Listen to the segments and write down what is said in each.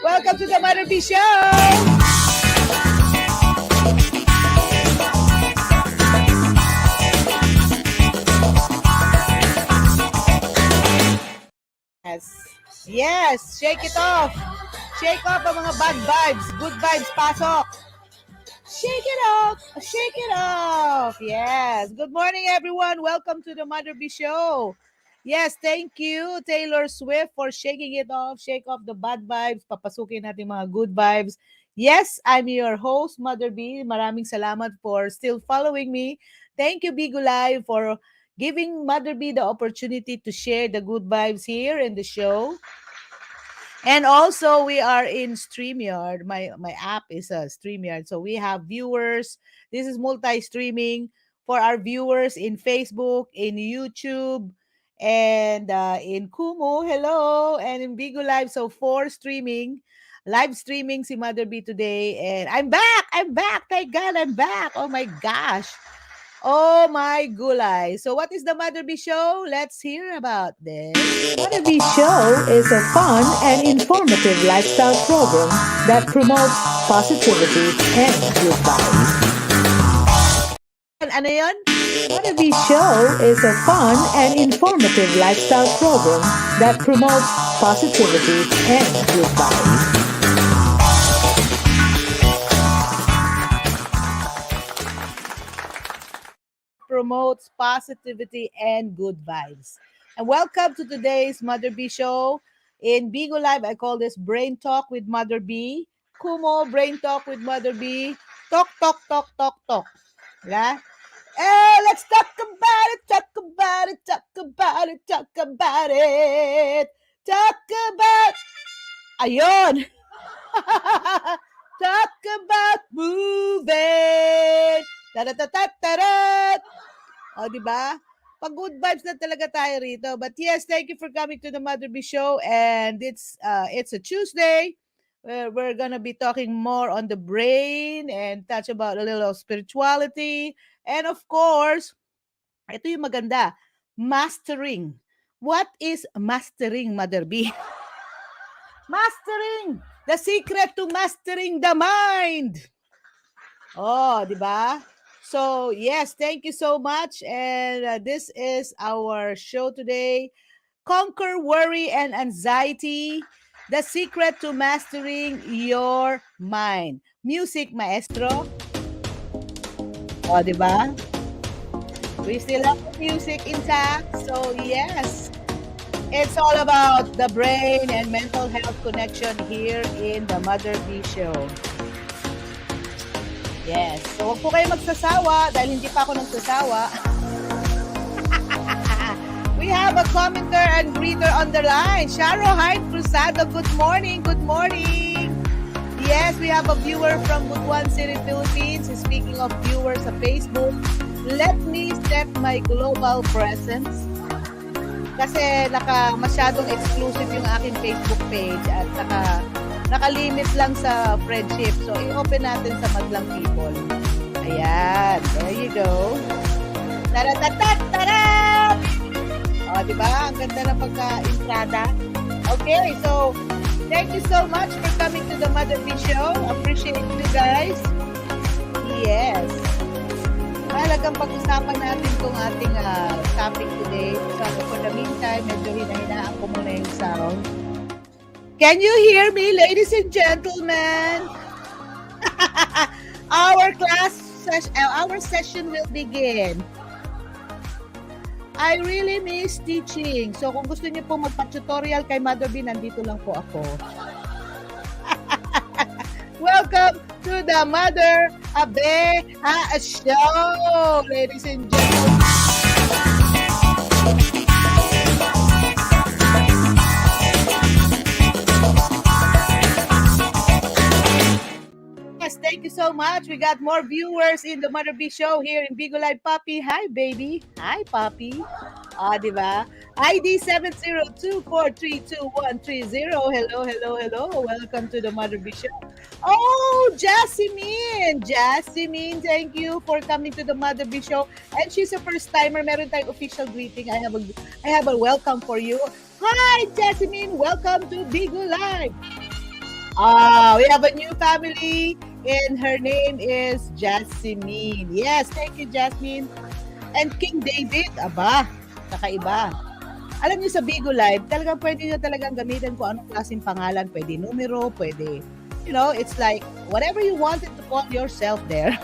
Welcome to the Mother B Show! Yes, shake it off. Shake off ang mga bad vibes. Good vibes, pasok. Shake it off. Shake it off. Yes. Good morning, everyone. Welcome to the Mother B Show. Yes, thank you, Taylor Swift, for shaking it off. Shake off the bad vibes. Papasukin natin mga good vibes. Yes, I'm your host, Mother B. Maraming salamat for still following me. Thank you, Bigo Live, for giving Mother B the opportunity to share the good vibes here in the show. And also, we are in StreamYard. My app is StreamYard. So we have viewers. This is multi-streaming for our viewers in Facebook, in YouTube, and in Kumu. Hello. And in Bigo Live. So 4 streaming. Live streaming si Mother B today. And I'm back. I'm back. Thank God I'm back. Oh my gosh. Oh my gulay. So what is the Mother B Show? Let's hear about this. Mother B Show is a fun and informative lifestyle program that promotes positivity and good vibes. Ano yun? Mother B Show is a fun and informative lifestyle program that promotes positivity and good vibes. Promotes positivity and good vibes. And welcome to today's Mother B Show. In Bigo Live, I call this Brain Talk with Mother B. Kumo, Brain Talk with Mother B. Talk, talk, talk, talk, talk. Yeah? Hey, let's talk about it, talk about it, talk about it, talk about it. Talk about... Ayun! Talk about moving. Tarat. O, diba? Pag good vibes na talaga tayo rito. But yes, thank you for coming to the Mother B Show. And it's a Tuesday. We're gonna be talking more on the brain and touch about a little of spirituality. And of course, ito yung maganda, mastering. What is mastering, Mother B? Mastering! The secret to mastering the mind. Oh, di ba? So, yes, thank you so much. And this is our show today. Conquer worry and anxiety. The secret to mastering your mind. Music, maestro. O, di ba? We still have the music intact. So, yes. It's all about the brain and mental health connection here in the Mother B Show. Yes. So, huwag po kayo magsasawa dahil hindi pa ako nagsasawa. We have a commenter and greeter on the line. Sharo Hyde Cruzado, good morning. Good morning. Yes, we have a viewer from Butuan City, Philippines. Speaking of viewers sa Facebook, let me set my global presence. Kasi masyadong exclusive yung aking Facebook page at nakalimit lang sa friendship. So, i-open natin sa madlang people. Ayan. There you go. Tarat! O, diba? Ang ganda na pagka-entrada. Okay, so, thank you so much for coming to the Mother B Show. Appreciate you guys. Yes. Mahalagang pag-usapan natin itong ating topic today. So, for the meantime, medyo hinahinaan ko muna yung sound. Can you hear me, ladies and gentlemen? Our session will begin. I really miss teaching. So, kung gusto niyo po magpa-tutorial kay Mother B, nandito lang po ako. Welcome to the Mother Abe Show, ladies and gentlemen. Yes, thank you so much. We got more viewers in the Mother B Show here in Bigo Live. Papi, hi baby. Hi Papi. Di ba? ID 702432130. Hello, hello, hello. Welcome to the Mother B Show. Oh, Jasmine. Jasmine, thank you for coming to the Mother B Show. And she's a first timer. Meron tayong official greeting. I have a welcome for you. Hi, Jasmine. Welcome to Bigo Live. We have a new family, and her name is Jasmine. Yes, thank you, Jasmine. And King David, aba, kakaiba. Alam niyo sa Bigo Live, talagang pwede niyo talagang gamitin kung anong klaseng pangalan. Pwede numero, pwede, it's like whatever you wanted to call yourself there.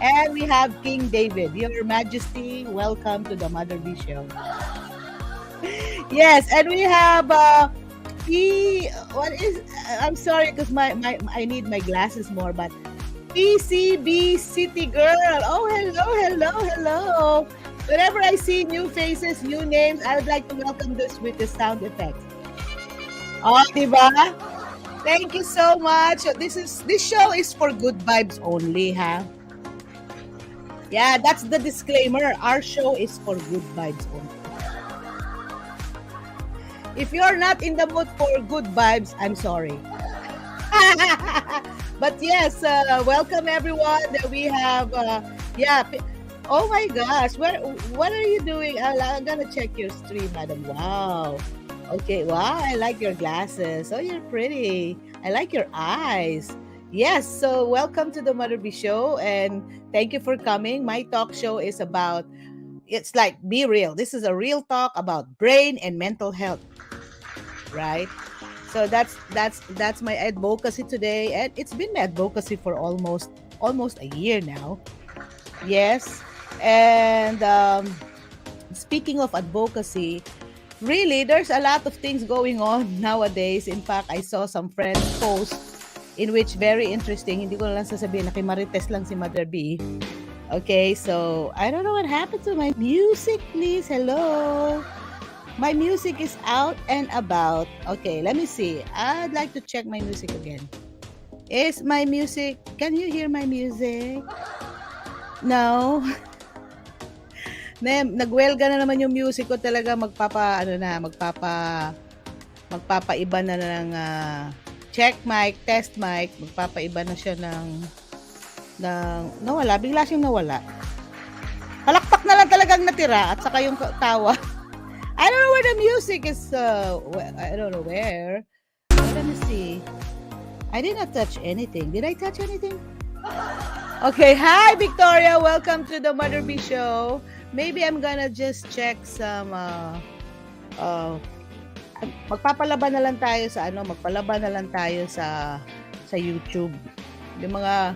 And we have King David. Your Majesty, welcome to the Mother B Show. Yes, and we have I'm sorry because I need my glasses more, but PCB City Girl. Oh, hello. Whenever I see new faces, new names, I would like to welcome this with the sound effects. Oh, diba? Thank you so much. This show is for good vibes only, ha? Yeah, that's the disclaimer. Our show is for good vibes only. If you're not in the mood for good vibes, I'm sorry. But yes, welcome everyone. We have, oh my gosh, what are you doing? I'm gonna check your stream, madam. Wow. Okay, wow, I like your glasses. Oh, you're pretty. I like your eyes. Yes, so welcome to the Mother B Show, and thank you for coming. My talk show is about, it's like, be real. This is a real talk about brain and mental health. Right? So that's my advocacy today, and it's been my advocacy for almost a year now. Yes, and speaking of advocacy, really, there's a lot of things going on nowadays. In fact, I saw some friends post in which very interesting. Hindi ko lang sasabihin, nakimarites lang si Mother B. Okay, so I don't know what happened to my music. Please, hello. My music is out and about. Okay, let me see. I'd like to check my music again. Is my music... Can you hear my music? No. Nagwelga na naman yung music ko talaga. Magpapaiba na ng check mic, test mic. Magpapaiba na siya ng nawala. Bigla siyang nawala. Palakpak na lang talagang natira at saka yung tawa. I don't know where the music is. I don't know where. Let me see. I did not touch anything. Did I touch anything? Okay. Hi, Victoria. Welcome to the Mother B Show. Maybe I'm gonna just check some. Magpapalaban na lang tayo sa Magpalaban na lang tayo sa YouTube. Yung mga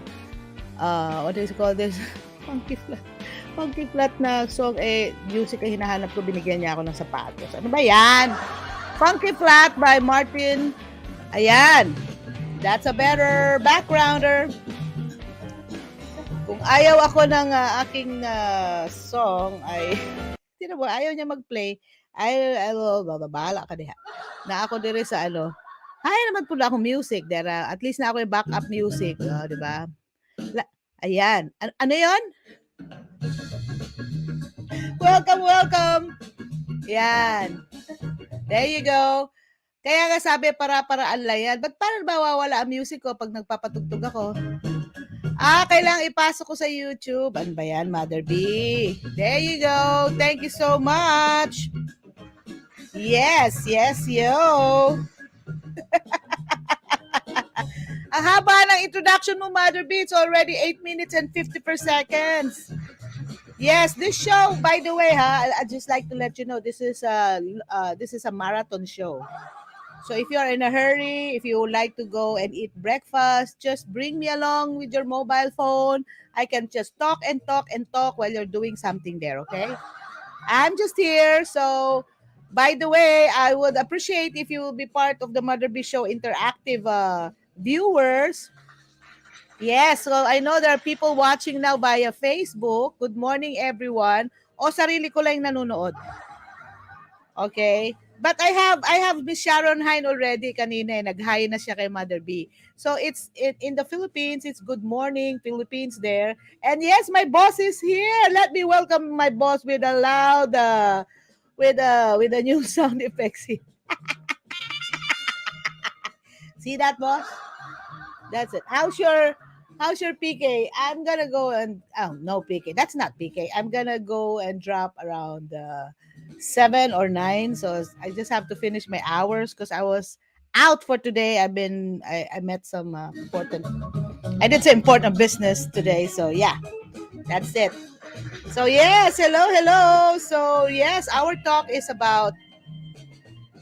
what is it called this? Funky flat na song, music ay hinahanap ko, binigyan niya ako ng sapatos. Ano ba yan? Funky Flat by Martin. Ayan. That's a better backgrounder. Kung ayaw ako ng aking song, ay, ayaw niya mag-play, bahala ka diha. Na ako dire sa Ay, naman pula akong music. There, at least na ako yung backup music. Diba? Ayan. Ano yon? Welcome. Yan. There you go. Kaya nga sabi, para-paraan lang yan. Ba't parang ba wawala ang music ko pag nagpapatugtog ako? Kailangang ipasok ko sa YouTube. Ano ba yan, Mother B? There you go. Thank you so much. Yes, yo. Ang haba ng introduction mo, Mother B. It's already 8 minutes and 54 seconds. Yes, this show, by the way, I'd just like to let you know, this is a marathon show. So if you are in a hurry, if you would like to go and eat breakfast, just bring me along with your mobile phone. I can just talk while you're doing something there, okay? I'm just here. So, by the way, I would appreciate if you will be part of the Mother B Show interactive viewers. Yes, so I know there are people watching now via Facebook. Good morning, everyone. O sarili ko lang nanonood. Okay? But I have Miss Sharon Hine already kanina, nag-hi na siya kay Mother B. So it's in the Philippines, it's good morning Philippines there. And yes, my boss is here. Let me welcome my boss with a loud with a new sound effects. See that, boss? That's it. How's your PK? I'm gonna go and no PK. That's not PK. I'm gonna go and drop around 7 or 9. So I just have to finish my hours because I was out for today. I met some important. I did some important business today. So yeah, that's it. So yes, hello. So yes, our talk is about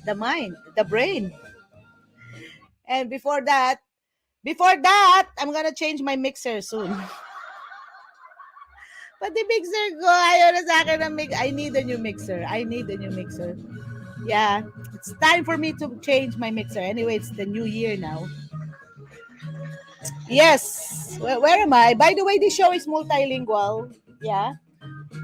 the mind, the brain, and before that, I'm gonna change my mixer soon. Pati mixer ko, ayaw na sa akin ng mix. I need a new mixer. I need a new mixer. Yeah, it's time for me to change my mixer. Anyway, it's the new year now. Yes. Where am I? By the way, this show is multilingual. Yeah.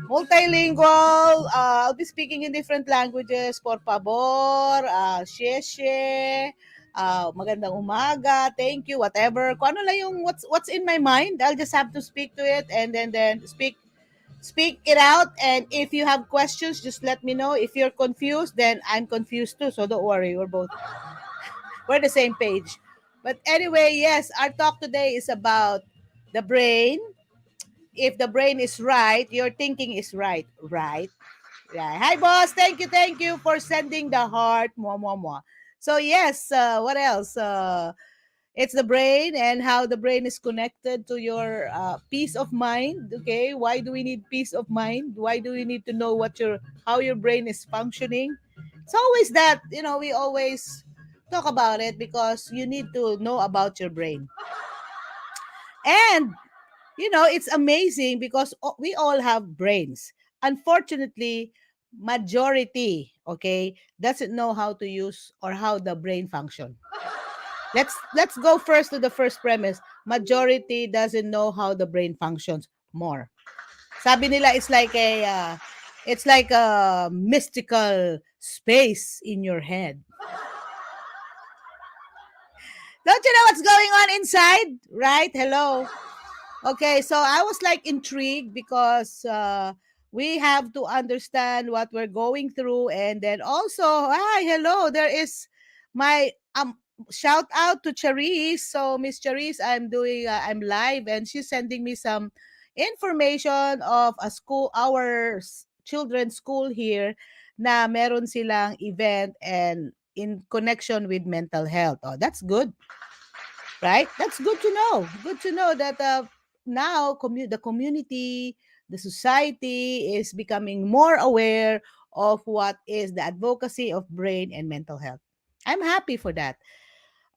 Multilingual. I'll be speaking in different languages. Por favor. Sheshe. Magandang umaga. Thank you. Whatever. Kung ano lang yung what's in my mind, I'll just have to speak to it and then speak it out. And if you have questions, just let me know. If you're confused, then I'm confused too. So don't worry. We're the same page. But anyway, yes, our talk today is about the brain. If the brain is right, your thinking is right. Right. Yeah. Hi, boss. Thank you for sending the heart. Mwah, mwah, mwah. So yes, what else? It's the brain and how the brain is connected to your peace of mind. Okay, why do we need peace of mind? Why do we need to know how your brain is functioning? It's always that, we always talk about it because you need to know about your brain. And it's amazing because we all have brains. Unfortunately, majority, okay, doesn't know how to use or how the brain function. Let's go first to the first premise. Majority doesn't know how the brain functions more. Sabi nila it's like a mystical space in your head. Don't you know what's going on inside? Right? Hello. Okay, so I was like intrigued because we have to understand what we're going through, and then also, hi, hello, there is my shout out to Charisse. So Miss Charisse, I'm live, and she's sending me some information of our children's school here na meron silang event and in connection with mental health. Oh, that's good, right? That's good to know. Good to know that now the community, the society is becoming more aware of what is the advocacy of brain and mental health. I'm happy for that.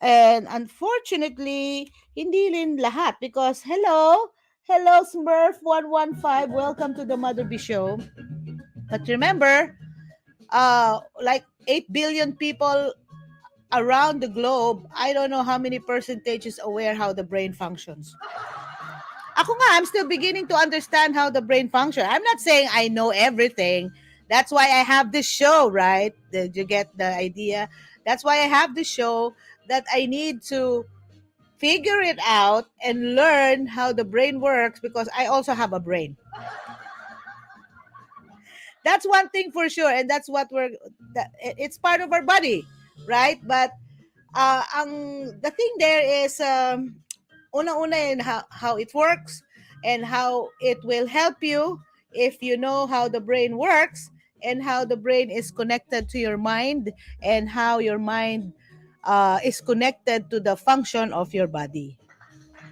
And unfortunately, hindi rin lahat because hello Smurf 115, welcome to the Mother B show. But remember, like 8 billion people around the globe, I don't know how many percentage is aware how the brain functions. Ako nga, I'm still beginning to understand how the brain functions. I'm not saying I know everything. That's why I have this show, right? Did you get the idea? That's why I have this show that I need to figure it out and learn how the brain works because I also have a brain. That's one thing for sure, and that's it's part of our body, right? But the thing there is una-una in how it works and how it will help you if you know how the brain works and how the brain is connected to your mind and how your mind is connected to the function of your body.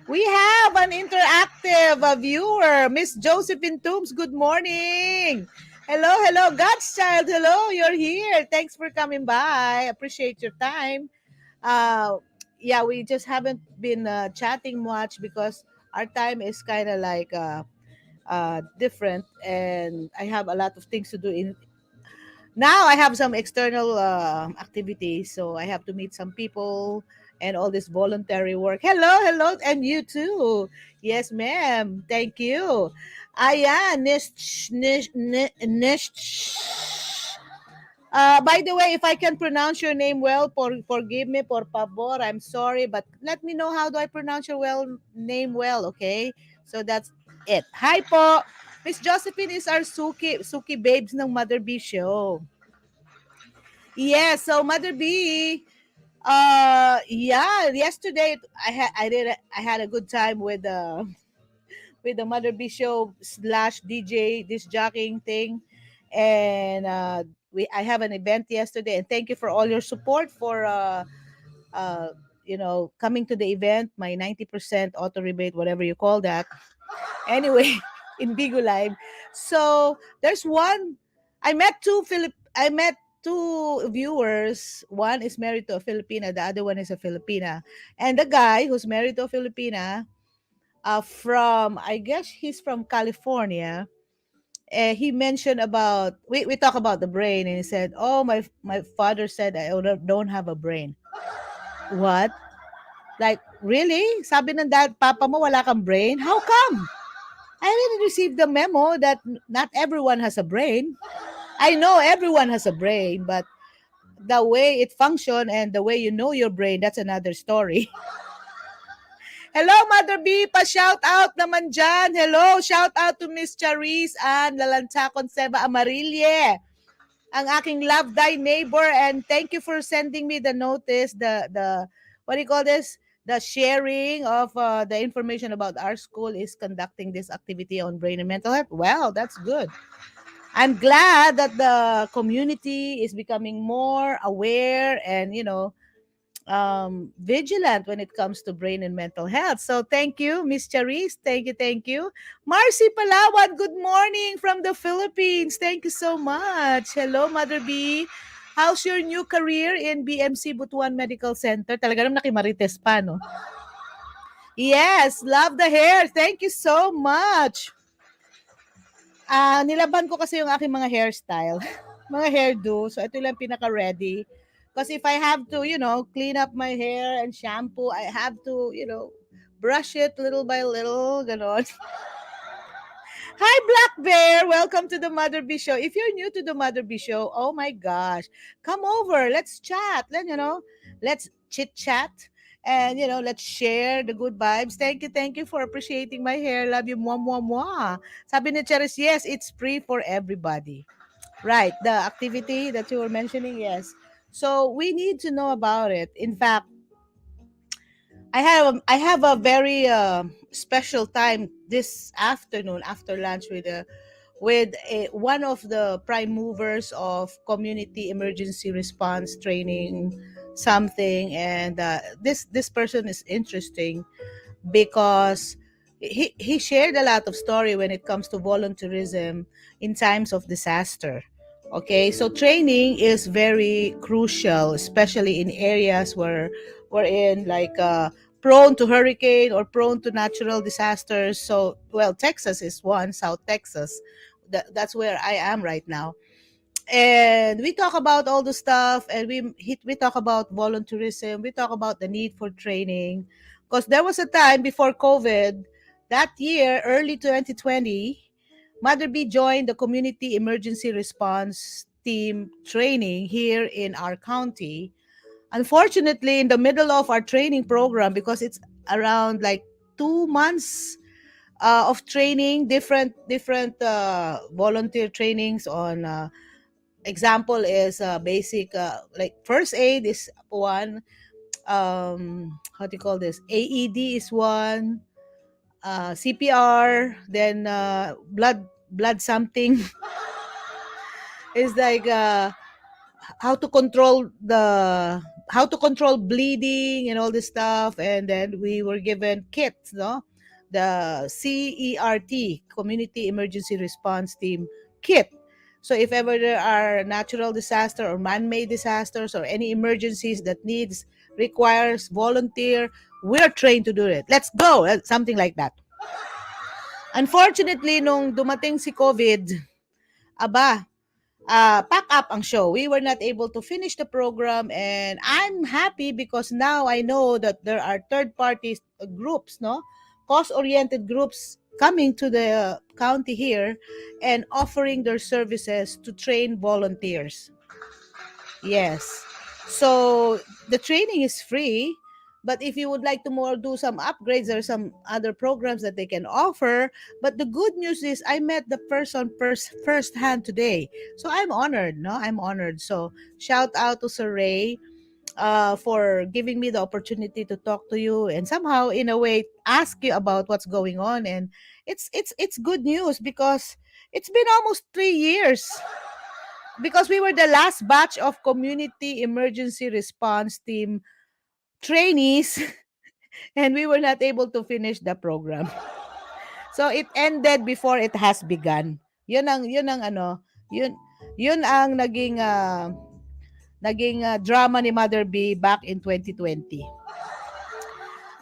We have an interactive viewer, Miss Josephine Toombs. Good morning. Hello, God's child. Hello, you're here. Thanks for coming by. Appreciate your time. Uh, yeah, we just haven't been chatting much because our time is kind of like different, and I have a lot of things to do. Now I have some external activities, so I have to meet some people and all this voluntary work. Hello, and you too. Yes, ma'am. Thank you. Ayan, By the way, if I can pronounce your name well, forgive me, por favor. I'm sorry, but let me know how do I pronounce your name well, okay? So that's it. Hi po. Miss Josephine is our Suki babes ng Mother B show. Yes, so Mother B, yeah, yesterday I had a good time with the Mother B show slash DJ this jockeying thing, and I have an event yesterday, and thank you for all your support for uh coming to the event. My 90% auto rebate, whatever you call that. Anyway, in Bigo Live, so there's one. I met two viewers. One is married to a Filipina, the other one is a Filipina, and the guy who's married to a Filipina from, I guess he's from California. He mentioned about, we talk about the brain, and he said, "Oh, my father said I don't have a brain." What? Like, really? Sabi ng dad, papa mo wala kang brain? How come? I didn't receive the memo that not everyone has a brain. I know everyone has a brain, but the way it functions and the way you know your brain, that's another story. Hello, Mother B. Pa-shout out naman dyan. Hello, shout out to Miss Charis and Lalantakon Seba Amarille, ang aking love thy neighbor. And thank you for sending me the notice, the what do you call this? The sharing of the information about our school is conducting this activity on brain and mental health. Well, that's good. I'm glad that the community is becoming more aware and, vigilant when it comes to brain and mental health. So thank you, Miss Charis. Thank you, thank you. Marcy Palawan, good morning from the Philippines. Thank you so much. Hello, Mother B. How's your new career in BMC Butuan Medical Center? Talaga naman nakimarites pa, no? Yes, love the hair. Thank you so much. Nilaban ko kasi yung aking mga hairstyle, mga hairdo. So ito lang pinaka-ready. Because if I have to, clean up my hair and shampoo, I have to, brush it little by little, ganon. Hi, Black Bear. Welcome to the Mother B Show. If you're new to the Mother B Show, oh my gosh, come over. Let's chat. Let's chit chat. And, let's share the good vibes. Thank you for appreciating my hair. Love you, mwah, mwah, mwah. Sabi ni Cheris, yes, it's free for everybody. Right, the activity that you were mentioning, yes. So we need to know about it. In fact, I have a very special time this afternoon after lunch with one of the prime movers of community emergency response training something, and this person is interesting because he shared a lot of story when it comes to volunteerism in times of disaster. Okay, so training is very crucial, especially in areas where we're in, like prone to hurricane or prone to natural disasters. So, well, Texas is one, South Texas. That's where I am right now. And we talk about all the stuff, and we talk about volunteerism. We talk about the need for training, because there was a time before COVID that year, early 2020, Mother B joined the community emergency response team training here in our county. Unfortunately, in the middle of our training program, because it's around like 2 months of training, different volunteer trainings on example is basic, like first aid is one, how do you call this, AED is one, CPR, then blood something is like how to control bleeding and all this stuff. And then we were given kits, no, the CERT, Community Emergency Response Team kit. So if ever there are natural disaster or man-made disasters or any emergencies that requires volunteer, we're trained to do it. Let's go, something like that. Unfortunately, nung dumating si COVID, aba, pack up ang show. We were not able to finish the program, and I'm happy because now I know that there are third party groups, no, cost-oriented groups coming to the county here and offering their services to train volunteers. Yes. So the training is free, but if you would like to more do some upgrades, there are some other programs that they can offer. But the good news is I met the person firsthand today. So I'm honored, no? I'm honored. So shout out to Sir Ray for giving me the opportunity to talk to you and somehow in a way ask you about what's going on. And it's good news because it's been almost 3 years because we were the last batch of community emergency response team trainees and we were not able to finish the program. So it ended before it has begun. Yun ang ano, yun yun ang naging drama ni Mother B back in 2020.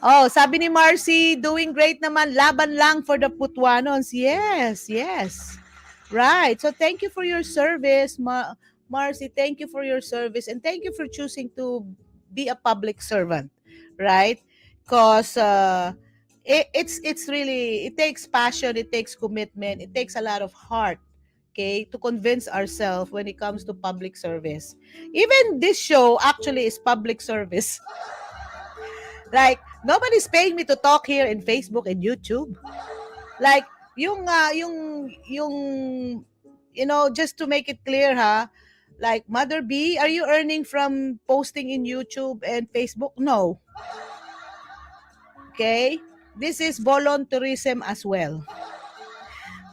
Oh, sabi ni Marcy, doing great naman, laban lang for the Putwanons. Yes, yes. Right. So thank you for your service, Marcy. Thank you for your service and thank you for choosing to be a public servant, right? Because it's really it takes passion, it takes commitment, it takes a lot of heart, okay, to convince ourselves when it comes to public service. Even this show actually is public service. Like nobody's paying me to talk here in Facebook and YouTube. Like yung just to make it clear ha, like Mother B, are you earning from posting in YouTube and Facebook? No. Okay? This is volunteerism as well.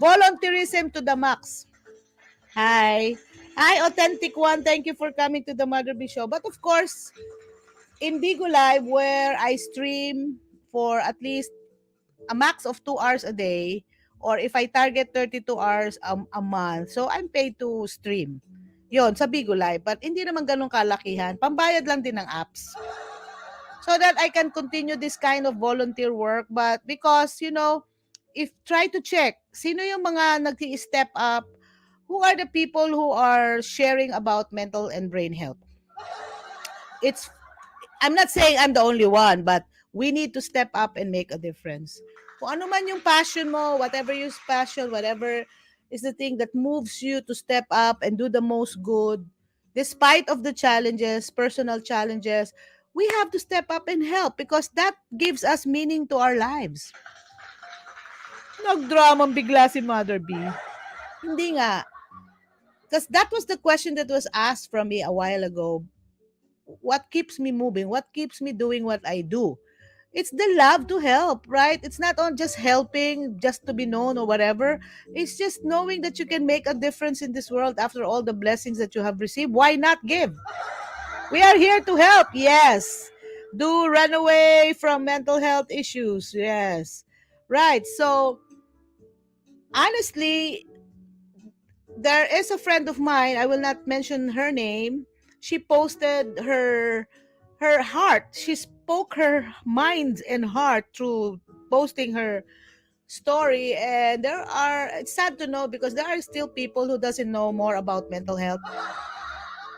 Volunteerism to the max. Hi. Hi, Authentic One. Thank you for coming to the Mother B Show. But of course, in Bigo Live, where I stream for at least a max of 2 hours a day, or if I target 32 hours a month, so I'm paid to stream. Yon sa Bigo Live. But hindi naman ganun kalakihan. Pambayad lang din ng apps. So that I can continue this kind of volunteer work. But because, if try to check, sino yung mga nag-step up, who are the people who are sharing about mental and brain health? I'm not saying I'm the only one, but we need to step up and make a difference. Kung ano man yung passion mo, whatever your passion, whatever is the thing that moves you to step up and do the most good, despite of the challenges, personal challenges, we have to step up and help because that gives us meaning to our lives. Nagdramang bigla si Mother B. Hindi nga. Because that was the question that was asked from me a while ago. What keeps me moving? What keeps me doing what I do? It's the love to help, right? It's not on just helping just to be known or whatever. It's just knowing that you can make a difference in this world after all the blessings that you have received. Why not give? We are here to help. Yes. Do run away from mental health issues. Yes. Right. So, honestly, there is a friend of mine, I will not mention her name. She posted her heart. She spoke her mind and heart through posting her story, and it's sad to know because there are still people who doesn't know more about mental health.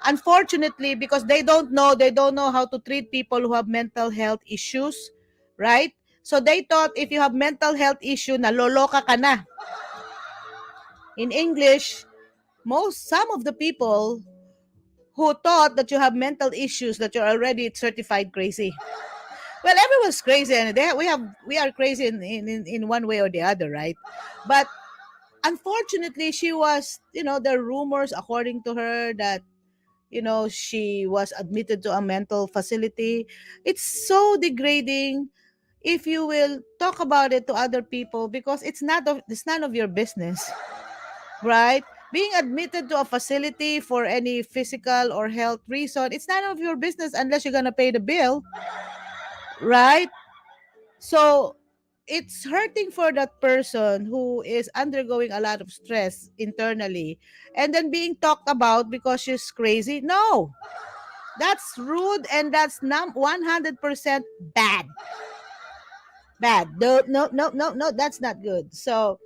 Unfortunately, because they don't know how to treat people who have mental health issues, right? So they thought if you have mental health issue, naloloka ka na. In English, some of the people who thought that you have mental issues that you're already certified crazy. Well, everyone's crazy, and we are crazy in one way or the other, right? But unfortunately, she was, there are rumors according to her that she was admitted to a mental facility. It's so degrading if you will talk about it to other people because it's none of your business, right? Being admitted to a facility for any physical or health reason, it's none of your business unless you're gonna pay the bill, right? So it's hurting for that person who is undergoing a lot of stress internally and then being talked about because she's crazy. No, that's rude and that's 100% bad. No, no, no, no, no, that's not good. So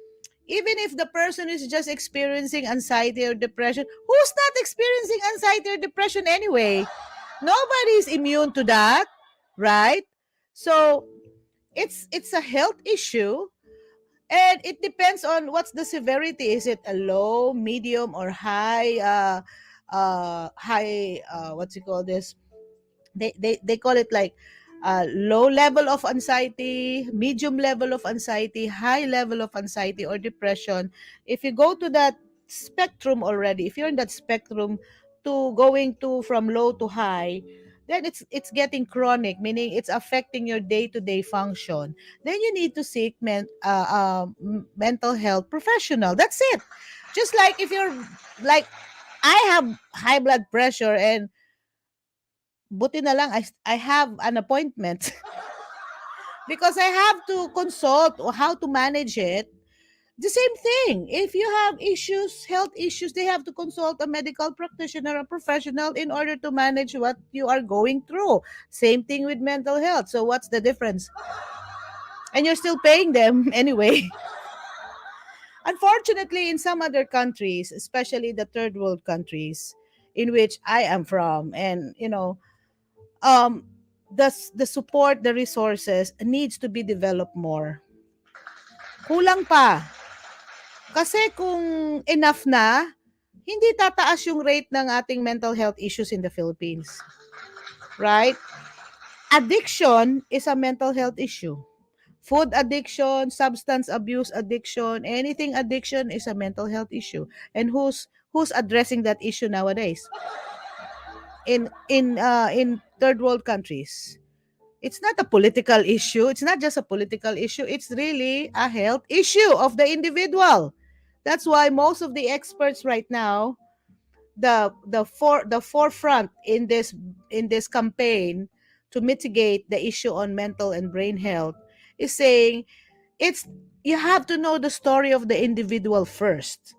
even if the person is just experiencing anxiety or depression, who's not experiencing anxiety or depression anyway? Nobody's immune to that, right? So it's a health issue and it depends on what's the severity. Is it a low, medium, or high high, what's you call this, they call it like low level of anxiety, medium level of anxiety, high level of anxiety or depression. If you go to that spectrum already, if you're in that spectrum to going to from low to high, then it's getting chronic, meaning it's affecting your day-to-day function. Then you need to seek mental health professional. That's it. Just like if you're like, I have high blood pressure and buti na lang I have an appointment because I have to consult or how to manage it. The same thing. If you have issues, health issues, they have to consult a medical practitioner, a professional in order to manage what you are going through. Same thing with mental health. So what's the difference? And you're still paying them anyway. Unfortunately, in some other countries, especially the third world countries in which I am from, and um the support, the resources needs to be developed more. Kulang pa. Kasi kung enough na, hindi tataas yung rate ng ating mental health issues in the Philippines. Right? Addiction is a mental health issue. Food addiction, substance abuse addiction, anything addiction is a mental health issue. And who's addressing that issue nowadays? In third world countries, it's not a political issue. It's not just a political issue. It's really a health issue of the individual. That's why most of the experts right now, the forefront in this campaign to mitigate the issue on mental and brain health, is saying it's you have to know the story of the individual first,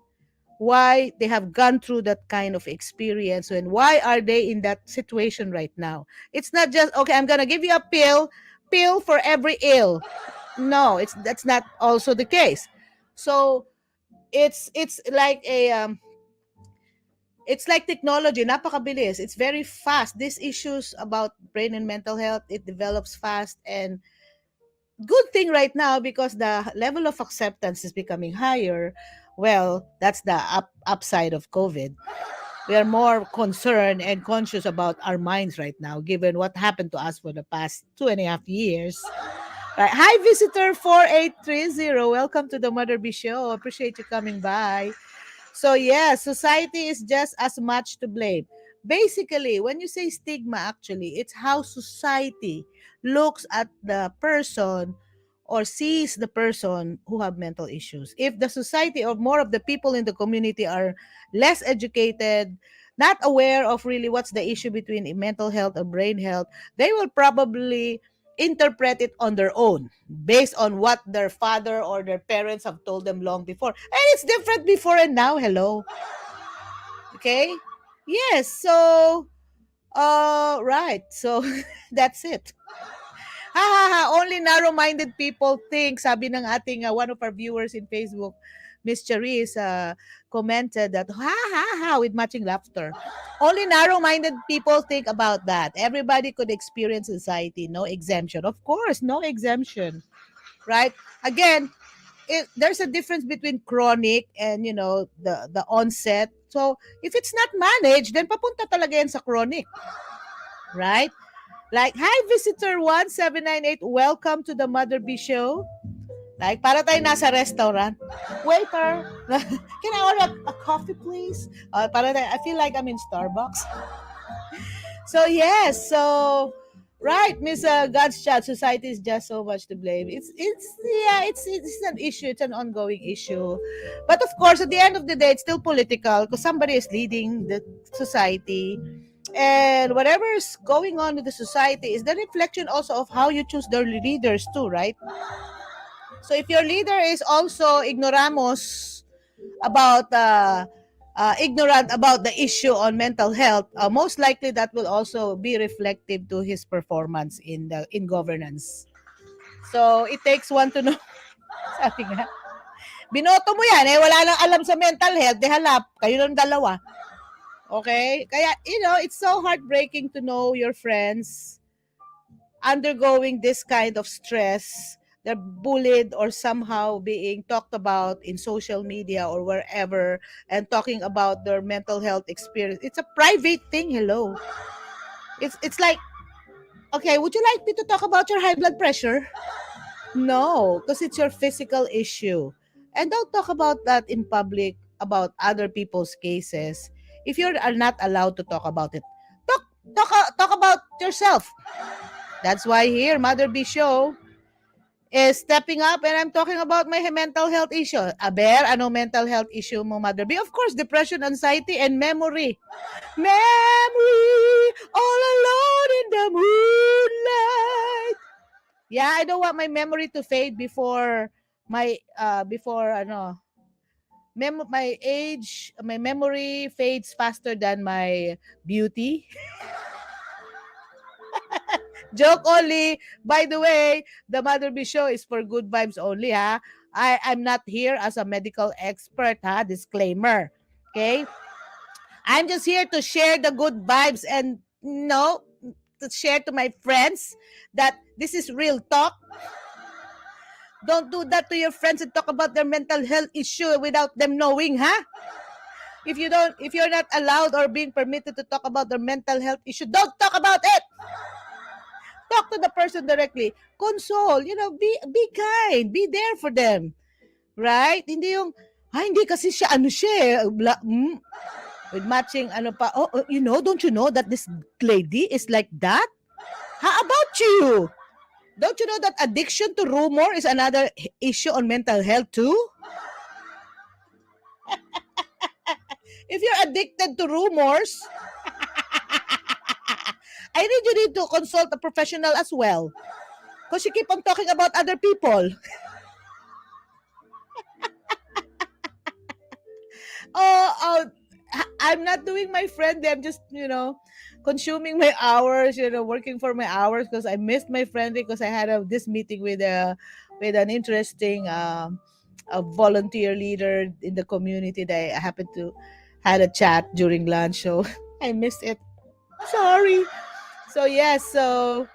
why they have gone through that kind of experience and why are they in that situation right now. It's not just, okay, I'm gonna give you a pill for every ill. No, that's not also the case. So it's like it's like technology, napakabilis. It's very fast. These issues about brain and mental health, it develops fast. And good thing right now, because the level of acceptance is becoming higher. Well, that's the upside of COVID. We are more concerned and conscious about our minds right now, given what happened to us for the past 2.5 years. Right. Hi, visitor 4830. Welcome to the Mother B Show. Appreciate you coming by. So, yeah, society is just as much to blame. Basically, when you say stigma, actually, it's how society looks at the person or sees the person who have mental issues. If the society or more of the people in the community are less educated, not aware of really what's the issue between mental health or brain health, they will probably interpret it on their own based on what their father or their parents have told them long before. And it's different before and now. Hello. Okay? Yes. So, right. So, that's it. Ha ha ha. Only narrow-minded people think, sabi ng ating one of our viewers in Facebook, Miss Charis, commented that, ha ha ha, with matching laughter. Only narrow-minded people think about that. Everybody could experience anxiety. No exemption. Of course, no exemption. Right? Again, there's a difference between chronic and the onset. So if it's not managed, then papunta talaga yan sa chronic, right? Like, hi visitor 1798, welcome to the Mother B Show. Like, para tayo nasa restaurant. Waiter, can I order a coffee please? I feel like I'm in Starbucks. So yes, so right, Miss God's Child, society is just so much to blame. It's an issue. It's an ongoing issue, but of course, at the end of the day, it's still political because somebody is leading the society, and whatever is going on with the society is the reflection also of how you choose their leaders too, right? So if your leader is also ignoramos about ignorant about the issue on mental health, most likely that will also be reflective to his performance in governance. So it takes one to know. Sabi nga, binoto mo yan, wala nang alam sa mental health, halap, kayo ng dalawa. Okay? Kaya, it's so heartbreaking to know your friends undergoing this kind of stress they're bullied or somehow being talked about in social media or wherever, and talking about their mental health experience. It's a private thing. Hello. It's like, okay, would you like me to talk about your high blood pressure? No, because it's your physical issue. And don't talk about that in public about other people's cases if you are not allowed to talk about it. Talk talk about yourself. That's why here Mother B Show is stepping up, and I'm talking about my mental health issue. Aber, ano mental health issue mo, Mother B? Of course, depression, anxiety, and memory. Memory, all alone in the moonlight. Yeah, I don't want my memory to fade before my my age, my memory fades faster than my beauty. Joke only. By the way, the Mother B Show is for good vibes only, ha. I'm not here as a medical expert, ha. Disclaimer. Okay? I'm just here to share the good vibes and to share to my friends that this is real talk. Don't do that to your friends and talk about their mental health issue without them knowing, ha? If you're not allowed or being permitted to talk about their mental health issue, don't talk about it. Talk to the person directly. Console, be kind, be there for them. Right? Hindi yung, hindi kasi siya, with matching, don't you know that this lady is like that? How about you? Don't you know that addiction to rumor is another issue on mental health too? If you're addicted to rumors, I think you need to consult a professional as well. Because you keep on talking about other people. I'm not doing my friend. I'm just, consuming my hours, working for my hours because I missed my friend because I had this meeting with an interesting a volunteer leader in the community that I happened to had a chat during lunch. So I missed it. Sorry. So yes, so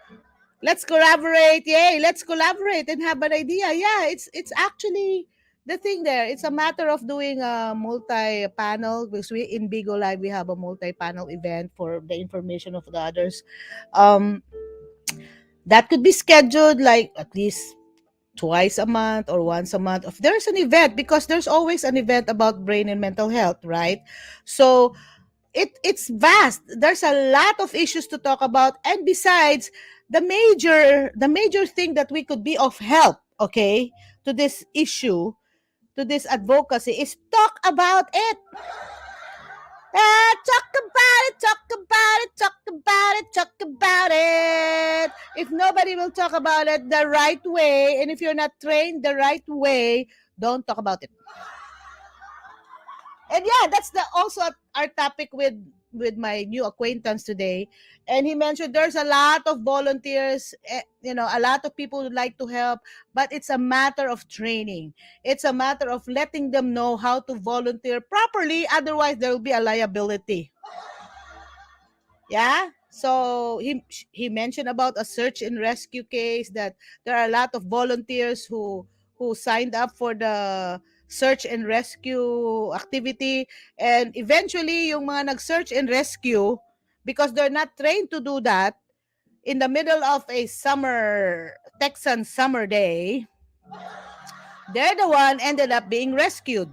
let's collaborate. Yay, let's collaborate and have an idea. Yeah, it's actually the thing there. It's a matter of doing a multi-panel because we in Bigo Live we have a multi-panel event for the information of the others. That could be scheduled like at least twice a month or once a month. If there's an event, because there's always an event about brain and mental health, right? So it's vast. There's a lot of issues to talk about, and besides, the major thing that we could be of help, okay, to this issue, to this advocacy, is talk about it. Talk about it, talk about it, talk about it, talk about it. If nobody will talk about it the right way, and if you're not trained the right way, don't talk about it. And yeah, that's also our topic with my new acquaintance today. And he mentioned there's a lot of volunteers, a lot of people would like to help, but it's a matter of training. It's a matter of letting them know how to volunteer properly. Otherwise, there will be a liability. Yeah. So he mentioned about a search and rescue case, that there are a lot of volunteers who signed up for the search and rescue activity, and eventually yung mga nag-search and rescue, because they're not trained to do that, in the middle of a Texan summer day, they're the one ended up being rescued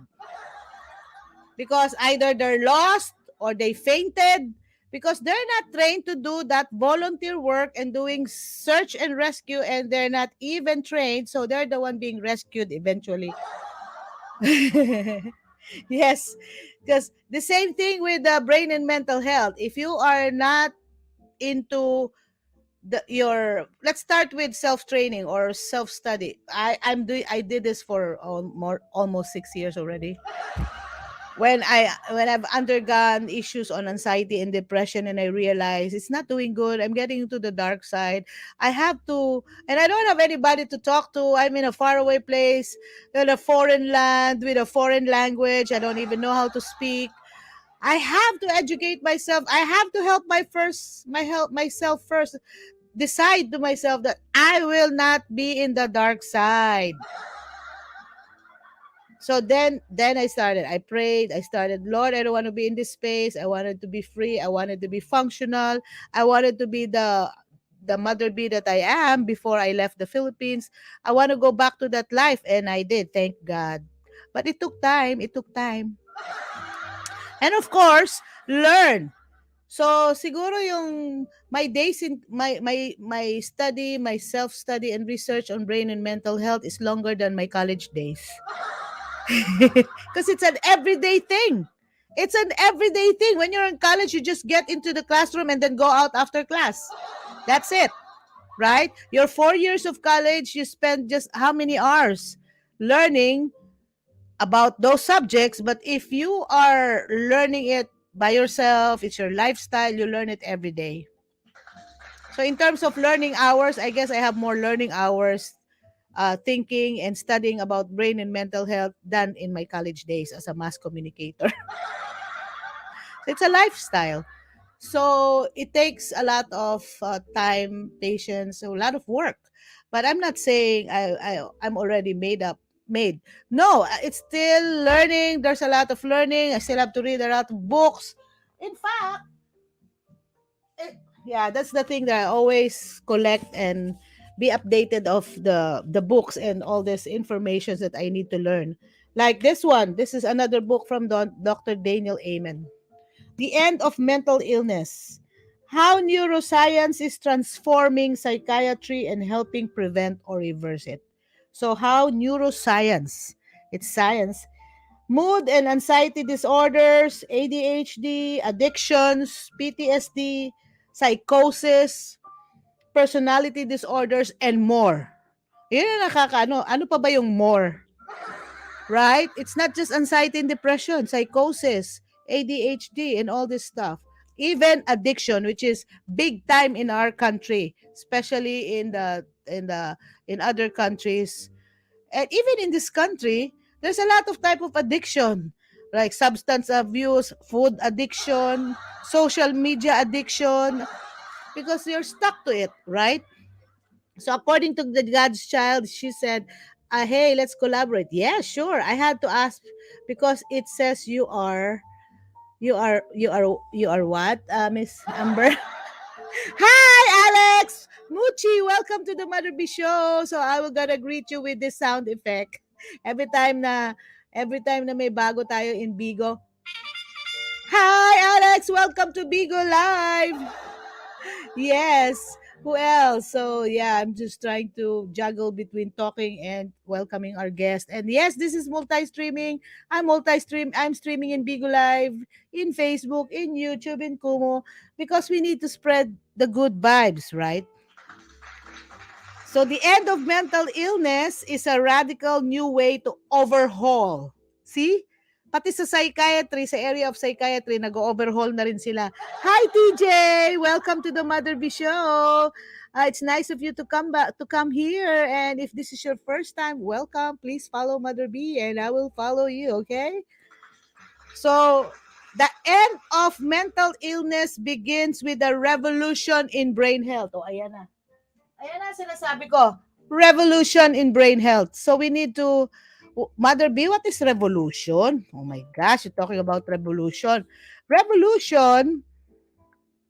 because either they're lost or they fainted, because they're not trained to do that volunteer work and doing search and rescue, and they're not even trained, so they're the one being rescued eventually. Yes, because the same thing with the brain and mental health. If you are not into let's start with self-training or self-study. I did this for almost 6 years already. When I've undergone issues on anxiety and depression, and I realize it's not doing good, I'm getting into the dark side, I have to, and I don't have anybody to talk to. I'm in a faraway place, in a foreign land with a foreign language. I don't even know how to speak. I have to educate myself. I have to help myself first. decide to myself that I will not be in the dark side. So then I started. I prayed. I started, Lord, I don't want to be in this space. I wanted to be free. I wanted to be functional. I wanted to be the mother bee that I am before I left the Philippines. I want to go back to that life, and I did, thank God. But it took time. It took time. And of course, learn. So siguro yung my days in my study, my self-study and research on brain and mental health is longer than my college days. Because it's an everyday thing. It's an everyday thing. When you're in college, you just get into the classroom and then go out after class. That's it, right? Your 4 years of college, you spend just how many hours learning about those subjects? But if you are learning it by yourself, it's your lifestyle, you learn it every day. So in terms of learning hours, I guess I have more learning hours thinking and studying about brain and mental health than in my college days as a mass communicator. It's a lifestyle. So it takes a lot of time, patience, a lot of work. But I'm not saying I'm already made. No, it's still learning. There's a lot of learning. I still have to read a lot of books. In fact, yeah, that's the thing that I always collect and be updated of the books and all this information that I need to learn. Like this one. This is another book from Dr. Daniel Amen. The End of Mental Illness. How neuroscience is transforming psychiatry and helping prevent or reverse it. So how neuroscience, it's science, mood and anxiety disorders, ADHD, addictions, PTSD, psychosis, personality disorders, and more. Yun yung nakakaano. Ano pa ba yung more? Right? It's not just anxiety and depression, psychosis, ADHD, and all this stuff. Even addiction, which is big time in our country, especially in other countries, and even in this country, there's a lot of type of addiction, like substance abuse, food addiction, social media addiction, because you're stuck to it, right? So according to the God's child, she said, "Hey, let's collaborate." Yeah, sure. I had to ask because it says you are what, Miss Amber? Hi, Alex. Muchi, welcome to the Mother B Show. So I will gonna greet you with this sound effect every time na may bago tayo in Bigo. Hi, Alex. Welcome to Bigo Live. Yes. Who else? So yeah, I'm just trying to juggle between talking and welcoming our guest. And yes, this is multi-streaming. I'm streaming in Bigo Live, in Facebook, in YouTube, in Kumu, because we need to spread the good vibes, right? So the end of mental illness is a radical new way to overhaul. See? Pati sa psychiatry, sa area of psychiatry, nag-overhaul na rin sila. Hi, TJ! Welcome to the Mother B Show. It's nice of you to come here. And if this is your first time, welcome. Please follow Mother B and I will follow you, okay? So, the end of mental illness begins with a revolution in brain health. O, ayan na. Ayan na sinasabi ko. Revolution in brain health. So we need to, Mother B, what is revolution? Oh my gosh, you're talking about revolution. Revolution,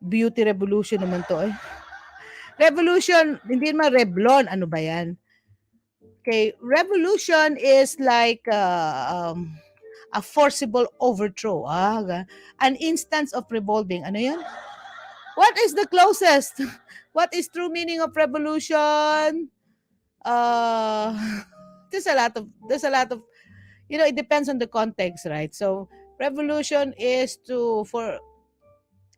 beauty revolution naman to eh. Revolution, hindi naman Revlon. Ano ba yan? Okay, revolution is like a forcible overthrow. An instance of revolving. Ano yan? What is the closest? What is true meaning of revolution? Uh, there's a lot of it depends on the context, right? So revolution is for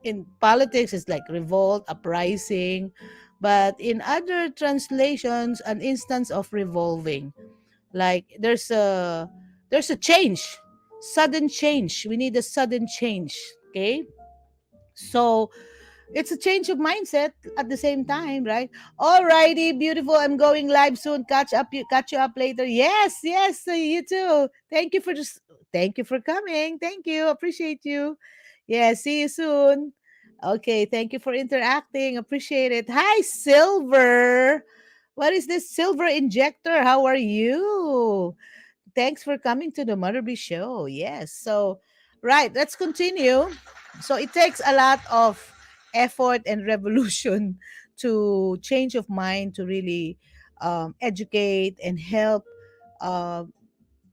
in politics it's like revolt, uprising, but in other translations an instance of revolving, like there's a change, sudden change. We need a sudden change. Okay, so it's a change of mindset at the same time, right? Alrighty, beautiful. I'm going live soon. Catch you up later. Yes, yes, you too. Thank you for coming. Thank you. Appreciate you. Yeah, see you soon. Okay, thank you for interacting. Appreciate it. Hi, Silver. What is this Silver Injector? How are you? Thanks for coming to the Motherby Show. Yes. So, right, let's continue. So, it takes a lot of effort and revolution to change of mind to really educate and help uh,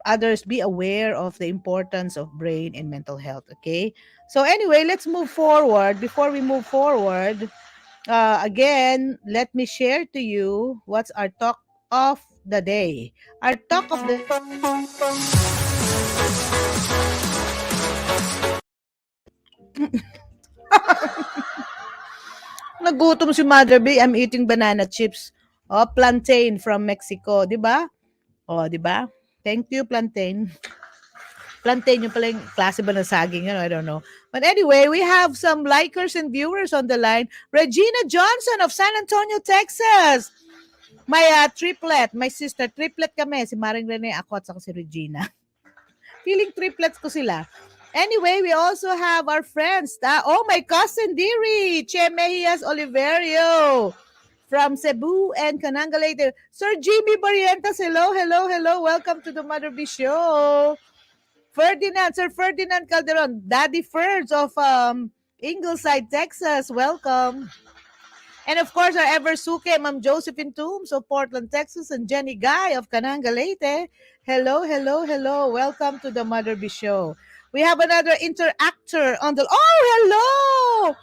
others be aware of the importance of brain and mental health. Okay. So, anyway, let's move forward. Before we move forward, again, let me share to you what's our talk of the day. Our talk of the nagutom si Mother B. I'm eating banana chips. Oh, plantain from Mexico, 'di ba? Oh, 'di ba? Thank you, plantain. Plantain yung pala yung klase ba ng saging yun? I don't know. But anyway, we have some likers and viewers on the line. Regina Johnson of San Antonio, Texas. My triplet, my sister, triplet kami. Si Maring Rene, ako at saka si Regina. Feeling triplets ko sila. Anyway, we also have our friends. Oh, my cousin Diri, Che Mejias Oliverio from Cebu and Canangalated. Sir Jimmy Barrientos, hello, hello, hello. Welcome to the Mother B Show. Ferdinand, Sir Ferdinand Calderon, Daddy Ferds of Ingleside, Texas. Welcome. And of course, our ever suke, Ma'am Josephine Toombs of Portland, Texas, and Jenny Guy of Cananga Leyte. Hello, hello, hello. Welcome to the Mother B Show. We have another interactor on the... Oh, hello!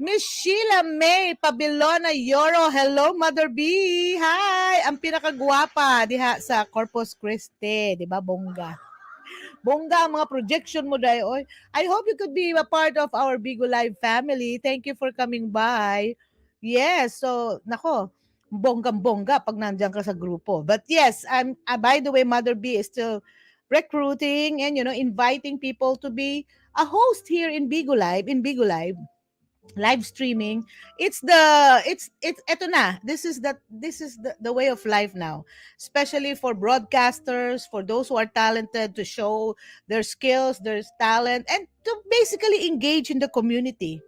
Miss Sheila May Pabilona Yoro. Hello, Mother B. Hi! Ang pinakagwapa diha sa Corpus Christi. Di ba, bongga? Bongga ang mga projection mo dahil. Oy. I hope you could be a part of our Bigo Live family. Thank you for coming by. Yes, so nako, bonggang-bongga pag nandiyan ka sa grupo. But yes, I'm by the way, Mother B is still recruiting and inviting people to be a host here in Bigo Live, live streaming. It's eto na, this is the way of life now, especially for broadcasters, for those who are talented to show their skills, their talent, and to basically engage in the community.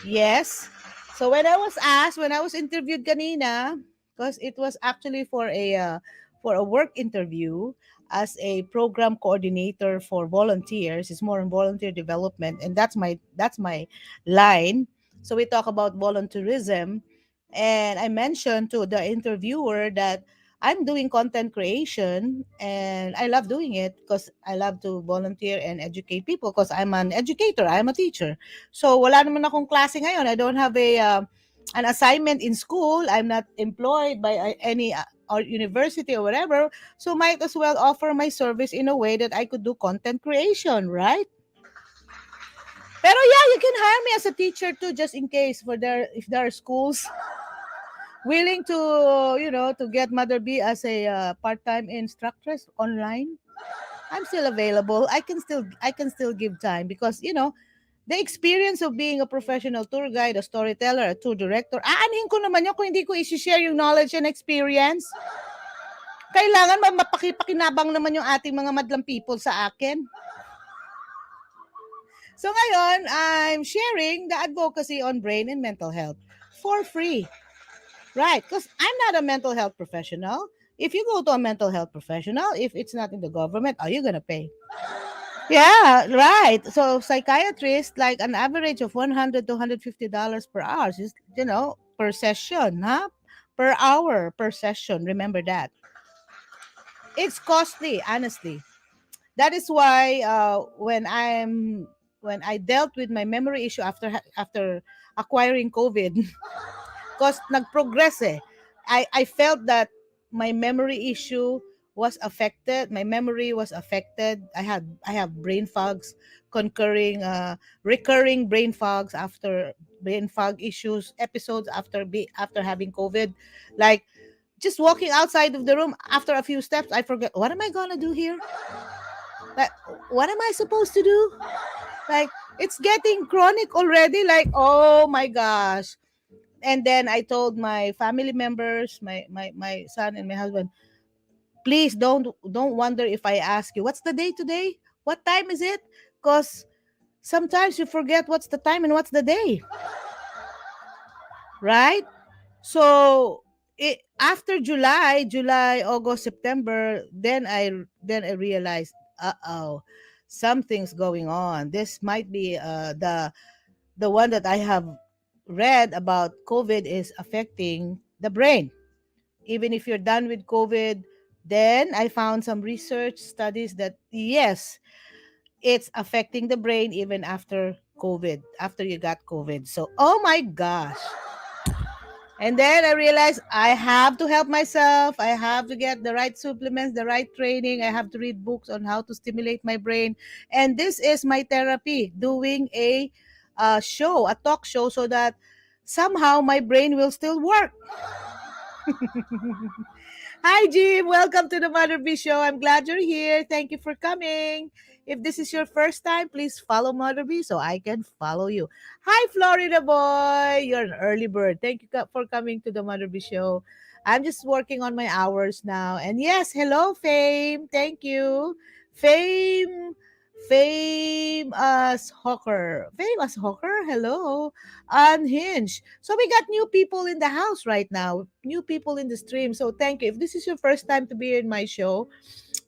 Yes. So when I was interviewed kanina, because it was actually for a work interview as a program coordinator for volunteers. It's more on volunteer development, and that's my line. So we talk about volunteerism, and I mentioned to the interviewer that I'm doing content creation and I love doing it because I love to volunteer and educate people because I'm an educator, I'm a teacher. So wala naman akong klase ngayon. I don't have an assignment in school. I'm not employed by any or university or whatever. So might as well offer my service in a way that I could do content creation, right? Pero yeah, you can hire me as a teacher too, just in case if there are schools willing to get Mother B as a part-time instructress online. I'm still available. I can still give time because the experience of being a professional tour guide, a storyteller, a tour director, aanhin ko naman yun kung hindi ko i-share yung knowledge and experience. Kailangan mapakipakinabang naman yung ating mga madlang people sa akin. So ngayon, I'm sharing the advocacy on brain and mental health for free. Right, because I'm not a mental health professional. If you go to a mental health professional, if it's not in the government, are you going to pay? Yeah, right. So psychiatrists like an average of $100 to $150 per hour is per session, huh? Per hour per session. Remember that. It's costly, honestly. That is why when I dealt with my memory issue after acquiring COVID, because nag-progress eh. I felt that my memory issue was affected. My memory was affected. I have brain fogs, recurring brain fogs after brain fog issues episodes after having COVID. Like just walking outside of the room after a few steps, I forget what am I gonna do here? Like what am I supposed to do? Like it's getting chronic already. Like oh my gosh. And then I told my family members, my son and my husband, please don't wonder if I ask you what's the day today, what time is it, because sometimes you forget what's the time and what's the day, right? So after July, August, September, then I realized, uh-oh, something's going on. This might be the one that I have read about COVID is affecting the brain. Even if you're done with COVID, then I found some research studies that yes, it's affecting the brain even after COVID, after you got COVID. So, oh my gosh. And then I realized I have to help myself. I have to get the right supplements, the right training. I have to read books on how to stimulate my brain. And this is my therapy, doing a show, a talk show, so that somehow my brain will still work. Hi, Jim. Welcome to the Mother B Show. I'm glad you're here. Thank you for coming. If this is your first time, please follow Mother B so I can follow you. Hi, Florida boy. You're an early bird. Thank you for coming to the Mother B Show. I'm just working on my hours now. And yes, hello, Fame. Thank you. Fame. Famous Hawker. Famous Hawker. Hello. Unhinged. So we got new people in the house right now, new people in the stream. So thank you. If this is your first time to be in my show,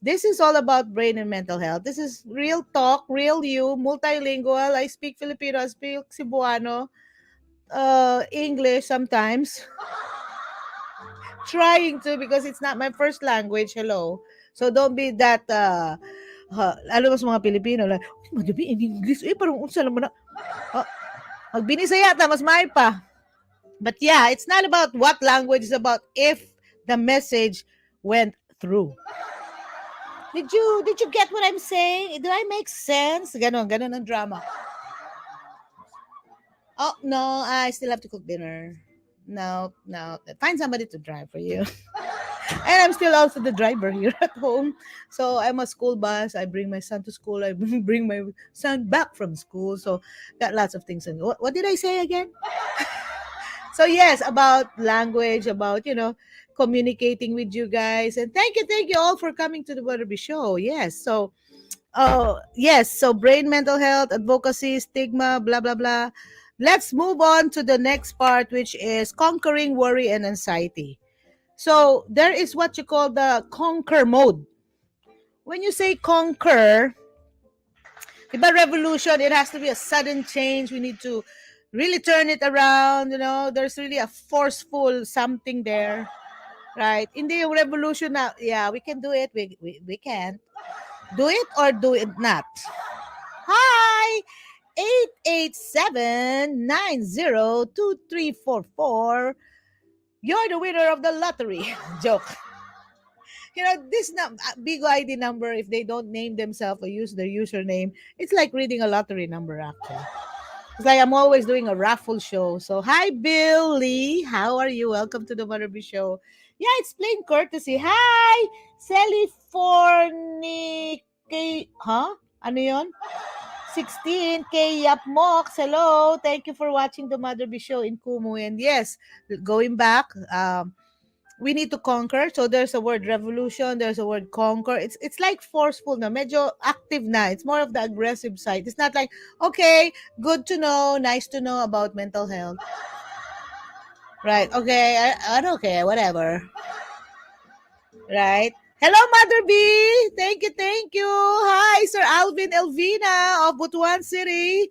this is all about brain and mental health. This is real talk, real you, multilingual. I speak Filipino, I speak Cebuano, English sometimes. Trying to because it's not my first language. Hello. So don't be that alam mo sa mga Pilipino like, "Uy, madumi in English. Eh, parang unsa naman na. Uh, Magbinisaya ta, mas may pa. But yeah, it's not about what language, it's about if the message went through. Did you get what I'm saying? Do I make sense? Ganon ang drama. Oh no, I still have to cook dinner. No. Find somebody to drive for you. And I'm still also the driver here at home. So I'm a school bus. I bring my son to school. I bring my son back from school. So got lots of things. And what did I say again? So yes, about language, about communicating with you guys, and thank you all for coming to the Butterby Show. Yes, so yes, so brain, mental health, advocacy, stigma, blah blah blah. Let's move on to the next part, which is conquering worry and anxiety. So there is what you call the conquer mode. When you say conquer, diba revolution, it has to be a sudden change. We need to really turn it around, there's really a forceful something there, right? In the revolution now, yeah, we can do it. We can. Do it or do it not. Hi! 887-902344. You're the winner of the lottery. Joke. This big ID number, if they don't name themselves or use their username, it's like reading a lottery number, actually. It's like I'm always doing a raffle show. So, hi, Billy. How are you? Welcome to the Butterby Show. Yeah, it's plain courtesy. Hi, California. Huh? Ano yun? 16, K Yapmox. Hello. Thank you for watching the Motherby Show in Kumu. And yes, going back, we need to conquer. So there's a word revolution, there's a word conquer. It's like forceful na, medyo active na. It's more of the aggressive side. It's not like, okay, good to know, nice to know about mental health. Right, okay, I don't care, whatever. Right? Hello, Mother B. Thank you. Hi, Sir Alvin Elvina of Butuan City.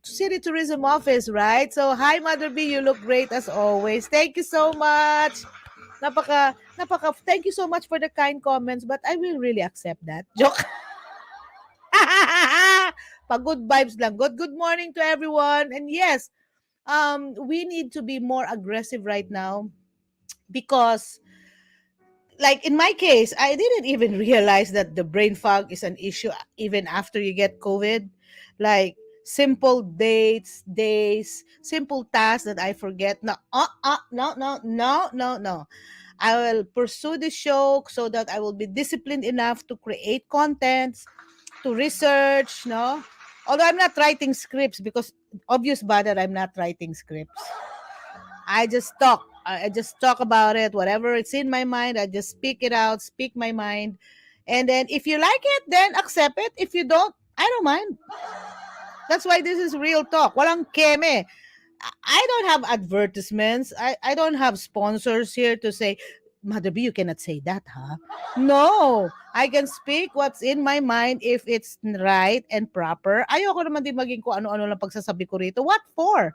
City Tourism Office, right? So, hi, Mother B. You look great as always. Thank you so much. Thank you so much for the kind comments, but I will really accept that. Joke. Pa good vibes lang. Good morning to everyone. And yes, we need to be more aggressive right now because like in my case, I didn't even realize that the brain fog is an issue even after you get COVID. Like simple days, simple tasks that I forget. No, no. I will pursue the show so that I will be disciplined enough to create contents, to research, no? Although I'm not writing scripts because obvious ba that I'm not writing scripts. I just talk. I just talk about it. Whatever it's in my mind, I just speak it out, speak my mind. And then if you like it, then accept it. If you don't, I don't mind. That's why this is real talk. Walang keme. I don't have advertisements. I don't have sponsors here to say, Mother B, you cannot say that, huh? No. I can speak what's in my mind if it's right and proper. Ayoko naman din maging kung ano-ano lang pagsasabi ko rito. What for?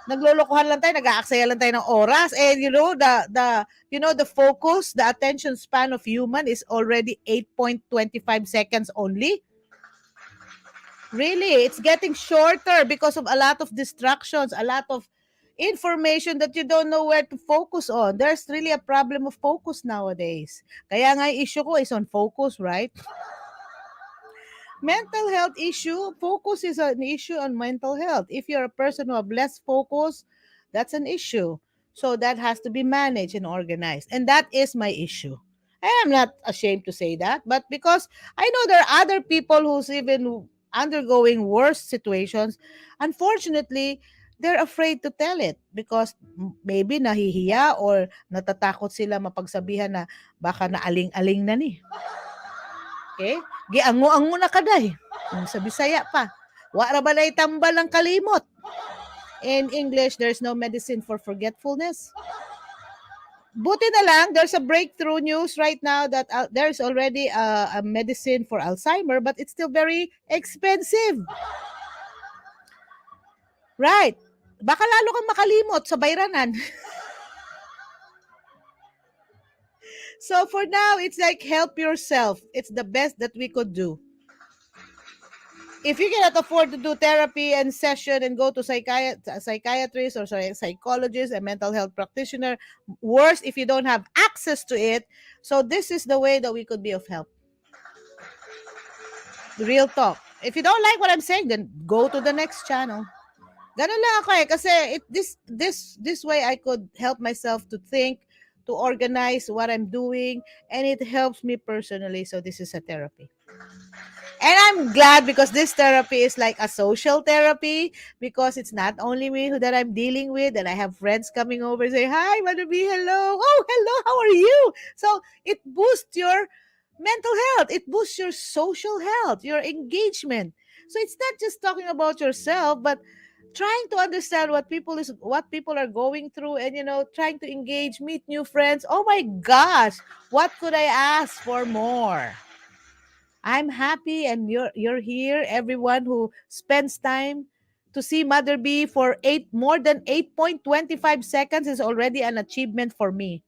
Naglolokohan lang tayo, nag-aaksaya lang tayo ng oras. And the focus, the attention span of human is already 8.25 seconds only. Really, it's getting shorter because of a lot of distractions, a lot of information that you don't know where to focus on. There's really a problem of focus nowadays. Kaya nga yung issue ko is on focus, right? Mental health issue, focus is an issue on mental health. If you're a person who have less focus, that's an issue. So that has to be managed and organized. And that is my issue. I am not ashamed to say that, but because I know there are other people who's even undergoing worse situations, unfortunately, they're afraid to tell it because maybe nahihiya or natatakot sila mapagsabihan na baka naaling-aling na ni. Okay? Giango-ango na kaday. Sa Bisaya pa. Wara ba na itambal ang kalimot? In English, there's no medicine for forgetfulness. Buti na lang, there's a breakthrough news right now that there's already a medicine for Alzheimer, but it's still very expensive. Right. Baka lalo kang makalimot sa bayranan. So for now, it's like help yourself. It's the best that we could do. If you cannot afford to do therapy and session and go to psychiatrist or psychologist and mental health practitioner, worse if you don't have access to it. So this is the way that we could be of help. Real talk. If you don't like what I'm saying, then go to the next channel. Ganun lang ako eh. Kasi this way I could help myself to think, to organize what I'm doing, and it helps me personally. So this is a therapy. And I'm glad because this therapy is like a social therapy because it's not only me that I'm dealing with, and I have friends coming over and say, hi, Mother B, hello. Oh, hello, how are you? So it boosts your mental health. It boosts your social health, your engagement. So it's not just talking about yourself, but trying to understand what people are going through and trying to engage, meet new friends. Oh my gosh, what could I ask for more? I'm happy and you're here. Everyone who spends time to see Mother B for more than 8.25 seconds is already an achievement for me.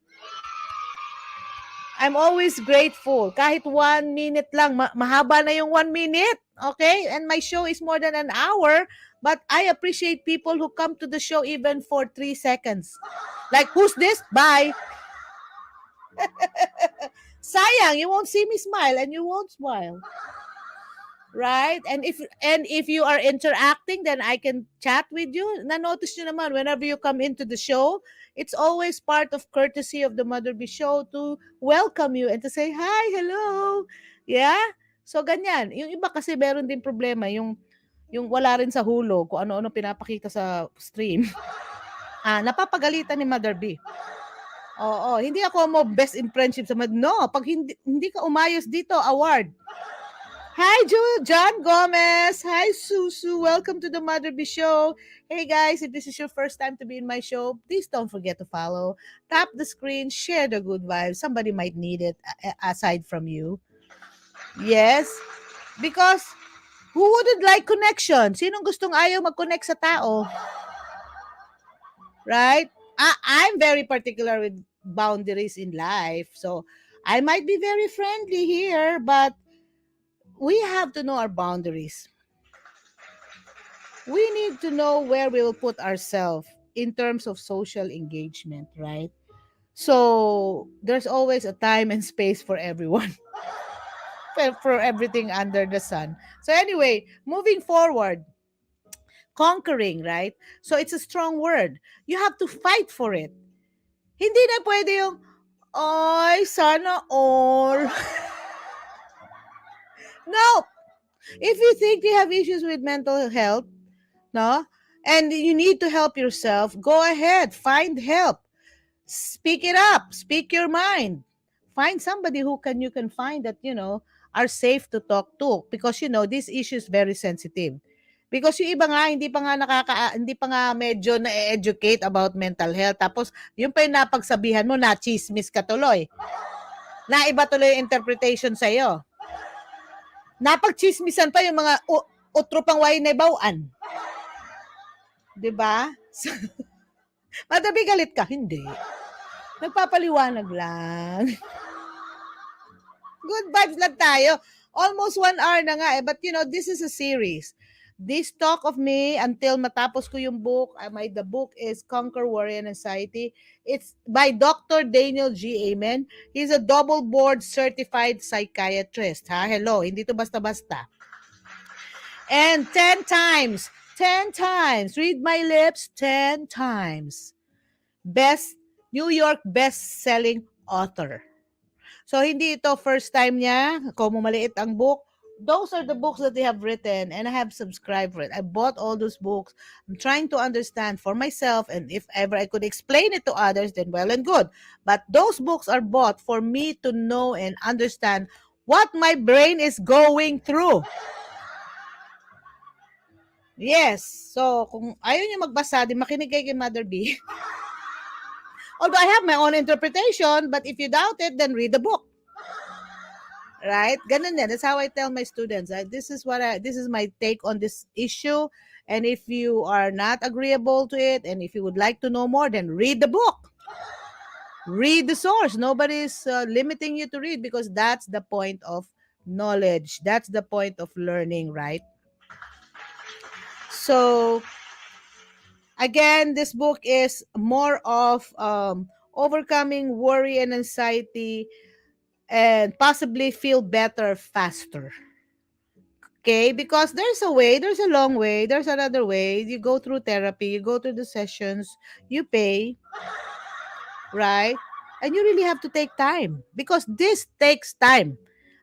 I'm always grateful. Kahit 1 minute lang, mahaba na yung 1 minute. Okay? And my show is more than an hour. But I appreciate people who come to the show even for 3 seconds. Like, who's this? Bye. Sayang, you won't see me smile and you won't smile. Right? And if you are interacting, then I can chat with you. Na-notice nyo naman, whenever you come into the show, it's always part of courtesy of the Mother B Show to welcome you and to say, hi, hello. Yeah? So, ganyan. Yung iba kasi meron din problema, yung wala rin sa hulog, kung ano-ano pinapakita sa stream. Napapagalitan ni Mother B. Oo, hindi ako mo best in friendship sa no, pag hindi ka umayos dito, award. Hi, John Gomez. Hi, Susu. Welcome to the Mother B Show. Hey, guys, if this is your first time to be in my show, please don't forget to follow. Tap the screen, share the good vibes. Somebody might need it aside from you. Yes, because who wouldn't like connection? Sinong gustong ayaw mag-connect sa tao? Right? I'm very particular with boundaries in life. So I might be very friendly here, but we have to know our boundaries. We need to know where we will put ourselves in terms of social engagement, right? So there's always a time and space for everyone. For everything under the sun. So anyway, moving forward, conquering, right? So it's a strong word. You have to fight for it. Hindi na pwede yung, ay, sana all. No. If you think you have issues with mental health, no, and you need to help yourself, go ahead, find help. Speak it up, speak your mind. Find somebody you can find that, are safe to talk to because this issue is very sensitive. Because yung iba nga hindi pa nga medyo na-educate about mental health, tapos yung pa yung napagsabihan mo na chismis ka tuloy. Na iba tuloy yung interpretation sa iyo. Napagchismisan pa yung mga utro pang way na bawaan. 'Di ba? Madabi galit ka? Hindi. Nagpapaliwanag lang. Good vibes lang tayo. Almost 1 hour na nga eh. But this is a series. This talk of me until matapos ko yung book. The book is Conquer Worry and Anxiety. It's by Dr. Daniel G. Amen. He's a double board certified psychiatrist. Hello, hindi to basta-basta. And 10 times, read my lips, 10 times. New York best-selling author. So, hindi ito first time niya. Kung maliit ang book, those are the books that they have written and I have subscribed for it. I bought all those books. I'm trying to understand for myself, and if ever I could explain it to others, then well and good. But those books are bought for me to know and understand what my brain is going through. Yes. So, kung ayaw niyo magbasa, di makinig kay Mother B. Although I have my own interpretation, but if you doubt it, then read the book. Right? Ganun yan. That's how I tell my students. This is my take on this issue. And if you are not agreeable to it, and if you would like to know more, then read the book. Read the source. Nobody's limiting you to read because that's the point of knowledge. That's the point of learning, right? So, again, this book is more of overcoming worry and anxiety and possibly feel better faster. Okay? Because there's a way, there's a long way, there's another way. You go through therapy, you go through the sessions, you pay, right? And you really have to take time because this takes time.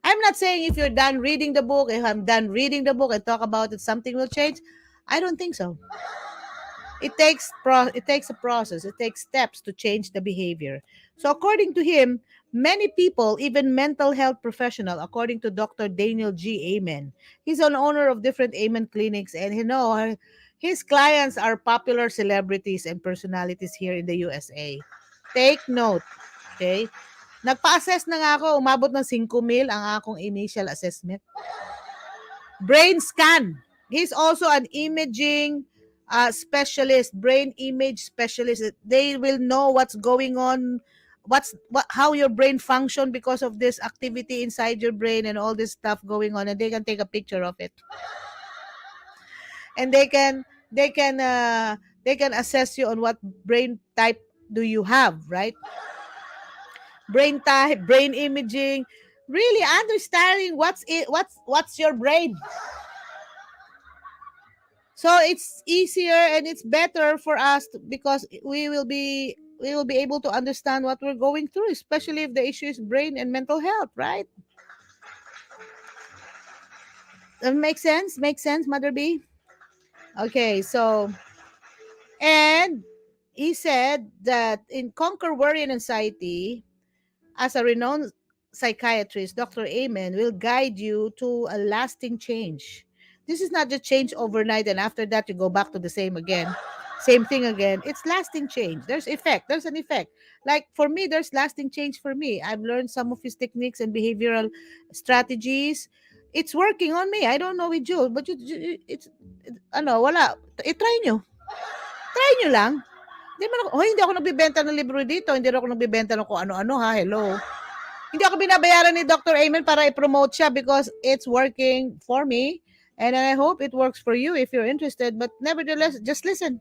I'm not saying if you're done reading the book, if I'm done reading the book and talk about it, something will change. I don't think so. It takes a process. It takes steps to change the behavior. So according to him, many people, even mental health professional, according to Dr. Daniel G. Amen, he's an owner of different Amen clinics, and his clients are popular celebrities and personalities here in the USA. Take note, okay? Nagpa-assess na nga ako, umabot ng 5,000 ang akong initial assessment. Brain scan. He's also an imaging specialist, brain image specialist. They will know what's going on, how your brain function because of this activity inside your brain and all this stuff going on, and they can take a picture of it. And they can assess you on what brain type do you have, right? Brain type, brain imaging, really understanding what's your brain. So it's easier and it's better for us because we will be able to understand what we're going through, especially if the issue is brain and mental health, right? Makes sense, Mother B? Okay, so, and he said that in Conquer Worry and Anxiety, as a renowned psychiatrist, Dr. Amen will guide you to a lasting change. This is not just change overnight and after that you go back to the same thing again. It's lasting change. There's an effect. Like for me, there's lasting change for me. I've learned some of his techniques and behavioral strategies. It's working on me. I don't know with you, but wala. I-try nyo. Try nyo lang. Hindi ako nagbibenta ng libro dito. Hindi ako nagbibenta ng kung ano-ano, hello. Hindi ako binabayaran ni Dr. Amen para i-promote siya because it's working for me. And I hope it works for you if you're interested. But nevertheless, just listen.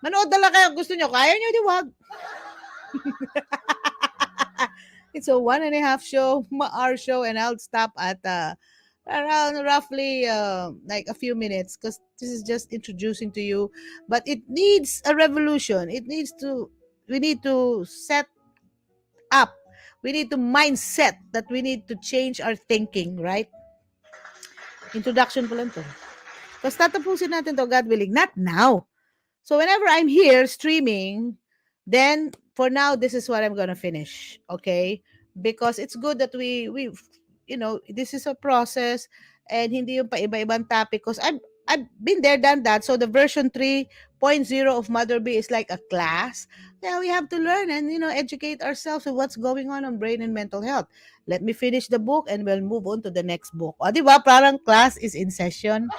Manood na lang kayo gusto nyo. Kaya nyo, di wag. It's a 1.5 hour show, and I'll stop at around roughly like a few minutes because this is just introducing to you. But it needs a revolution. We need to set up. We need to mindset that we need to change our thinking, right? Introduction po lang to. Tapos tatapusin natin to, God willing. Not now. So whenever I'm here streaming, then for now, this is what I'm gonna finish. Okay? because it's good that we this is a process, and hindi yung paiba-ibang topic, because I've been there, done that. So the version 3.0 of Mother B is like a class. Yeah, we have to learn and educate ourselves with what's going on brain and mental health. Let me finish the book and we'll move on to the next book. O, di ba? Parang class is in session.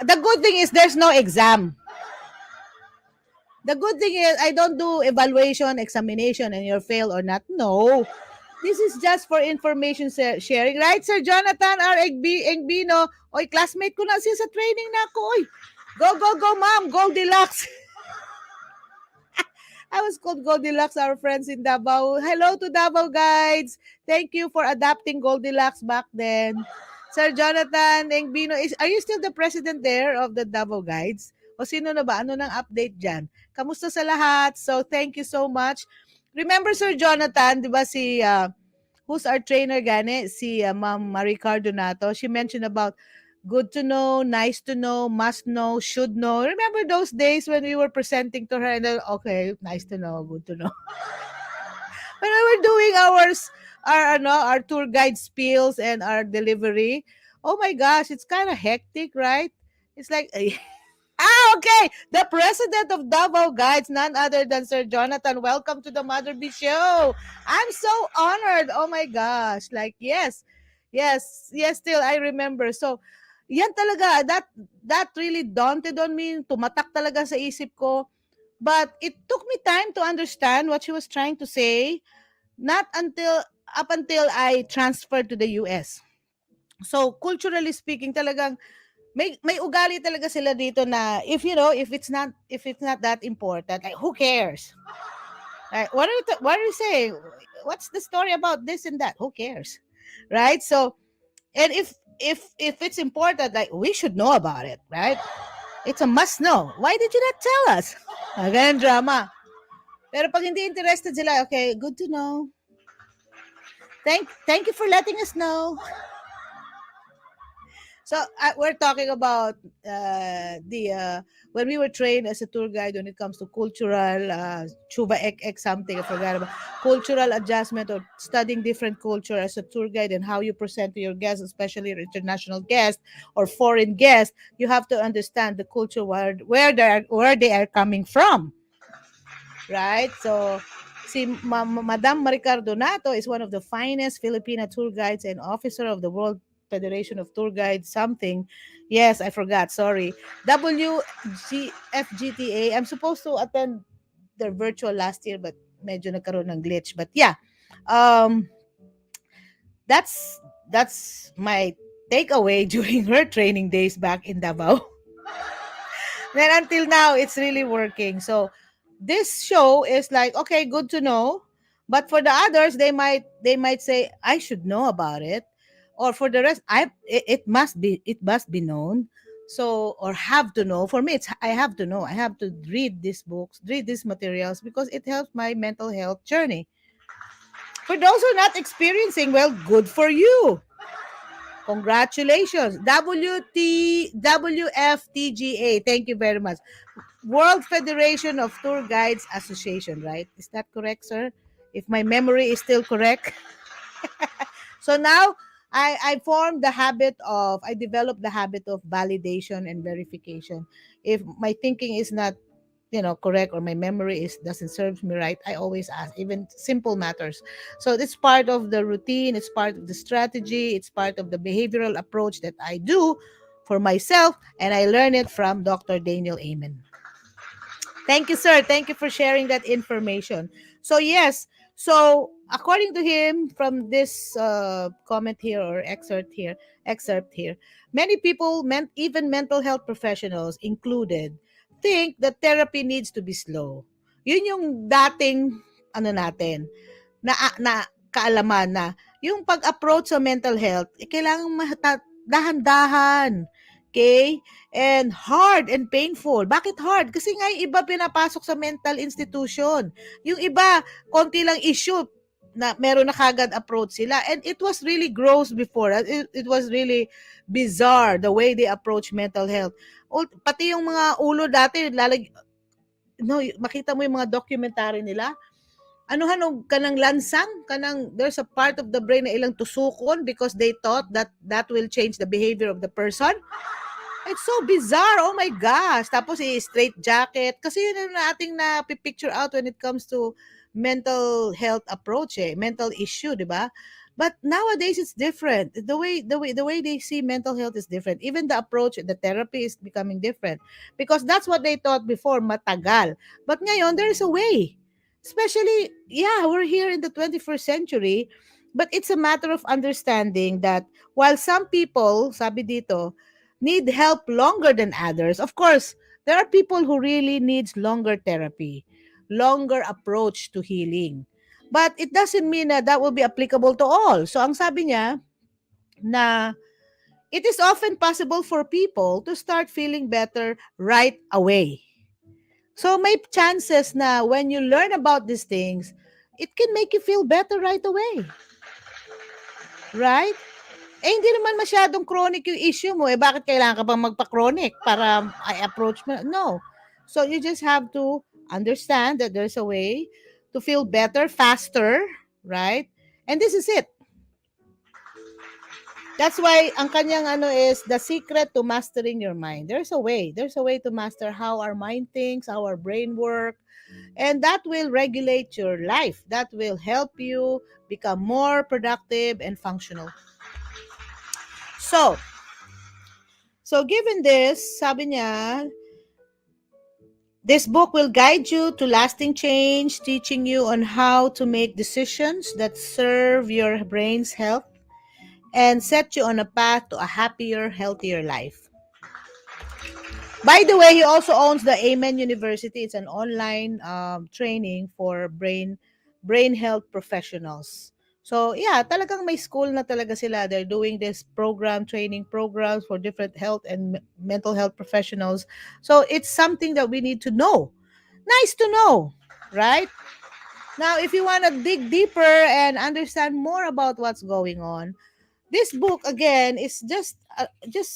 The good thing is there's no exam. The good thing is I don't do evaluation, examination, and you're fail or not. No. This is just for information sharing. Right, Sir Jonathan R. Egbino? Oy, classmate ko na siya sa training na ako. Oy, go, go, go, ma'am. Goldilocks. I was called Goldilocks, our friends in Davao. Hello to Davao Guides. Thank you for adapting Goldilocks back then. Sir Jonathan Engbino, are you still the president there of the Davao Guides? O sino na ba? Ano nang update dyan? Kamusta sa lahat? So, thank you so much. Remember, Sir Jonathan, di ba who's our trainer gani? Si Ma'am Marie Cardonato. She mentioned about good to know, nice to know, must know, should know. Remember those days when we were presenting to her and then, okay, nice to know, good to know. When we were doing our tour guide spills and our delivery, oh my gosh, it's kind of hectic, right? It's like, okay, the president of Davao Guides, none other than Sir Jonathan. Welcome to the Mother B Show. I'm so honored. Oh my gosh, like yes, still I remember. So, yan talaga, that really daunted on me. Tumatak talaga sa isip ko. But it took me time to understand what she was trying to say, not up until I transferred to the US. So, culturally speaking, talagang may ugali talaga sila dito na if it's not that important, like who cares? Like, what are you saying? What's the story about this and that? Who cares? Right? So, and if it's important, like we should know about it, right? It's a must know. Why did you not tell us? Again, drama. Pero pag hindi interested sila, okay, good to know. Thank you for letting us know. So we're talking about when we were trained as a tour guide when it comes to cultural chuba ek something, I forgot about cultural adjustment or studying different culture as a tour guide and how you present to your guests, especially your international guests or foreign guests. You have to understand the culture where they are coming from, right? So Madam Marie Cardonato is one of the finest Filipina tour guides and officer of the World Federation of Tour Guides something. Yes, I forgot. Sorry. WGFGTA. I'm supposed to attend their virtual last year, but medyo nagkaroon ng glitch. But yeah, that's my takeaway during her training days back in Davao. Then until now, it's really working. So this show is like, okay, good to know. But for the others, they might say, I should know about it. Or for the rest, it must be known. So, or have to know. For me, it's I have to know. I have to read these books, read these materials, because it helps my mental health journey. For those who are not experiencing, well, good for you. Congratulations. WFTGA. Thank you very much. World Federation of Tour Guides Association, right? Is that correct, sir? If my memory is still correct. So now I developed the habit of validation and verification. If my thinking is not correct, or my memory doesn't serve me right, I always ask, even simple matters. So it's part of the routine, it's part of the strategy, it's part of the behavioral approach that I do for myself, and I learn it from Dr. Daniel Amen. Thank you, sir. Thank you for sharing that information. So yes, so according to him, from this comment here or excerpt here, many people, even mental health professionals included, think that therapy needs to be slow. Yun yung dating natin na kaalaman na yung pag-approach sa mental health, kailangan dahan-dahan. Okay? And hard and painful. Bakit hard? Kasi nga yung iba pinapasok sa mental institution. Yung iba, konti lang issue na meron na kagad approach sila. And it was really gross before. It was really bizarre the way they approach mental health. Pati yung mga ulo dati, makita mo yung mga documentary nila, Ano hanog kanang lansang, kanang there's a part of the brain na ilang tusukon because they thought that that will change the behavior of the person. It's so bizarre. Oh my gosh. Tapos straight jacket. Kasi yun ang ating na picture out when it comes to mental health approach mental issue, 'di ba? But nowadays it's different. The way they see mental health is different. Even the approach, the therapy is becoming different because that's what they thought before, matagal. But ngayon there is a way. Especially, yeah, we're here in the 21st century, but it's a matter of understanding that while some people, sabi dito, need help longer than others. Of course, there are people who really needs longer therapy, longer approach to healing. But it doesn't mean that will be applicable to all. So ang sabi niya na it is often possible for people to start feeling better right away. So may chances na when you learn about these things, it can make you feel better right away. Right? Eh, hindi naman masyadong chronic yung issue mo. Eh, bakit kailangan ka pang magpa-chronic para i-approach mo? No. So, you just have to understand that there's a way to feel better, faster, right? And this is it. That's why ang kanyang ano is the secret to mastering your mind. There's a way. There's a way to master how our mind thinks, how our brain work, and that will regulate your life. That will help you become more productive and functional. So, given this, sabi niya, this book will guide you to lasting change, teaching you on how to make decisions that serve your brain's health and set you on a path to a happier, healthier life. By the way, he also owns the Amen University. It's an online training for brain health professionals. So, yeah, talagang may school na talaga sila. They're doing this training programs for different health and mental health professionals. So, it's something that we need to know. Nice to know, right? Now, if you want to dig deeper and understand more about what's going on, this book again is just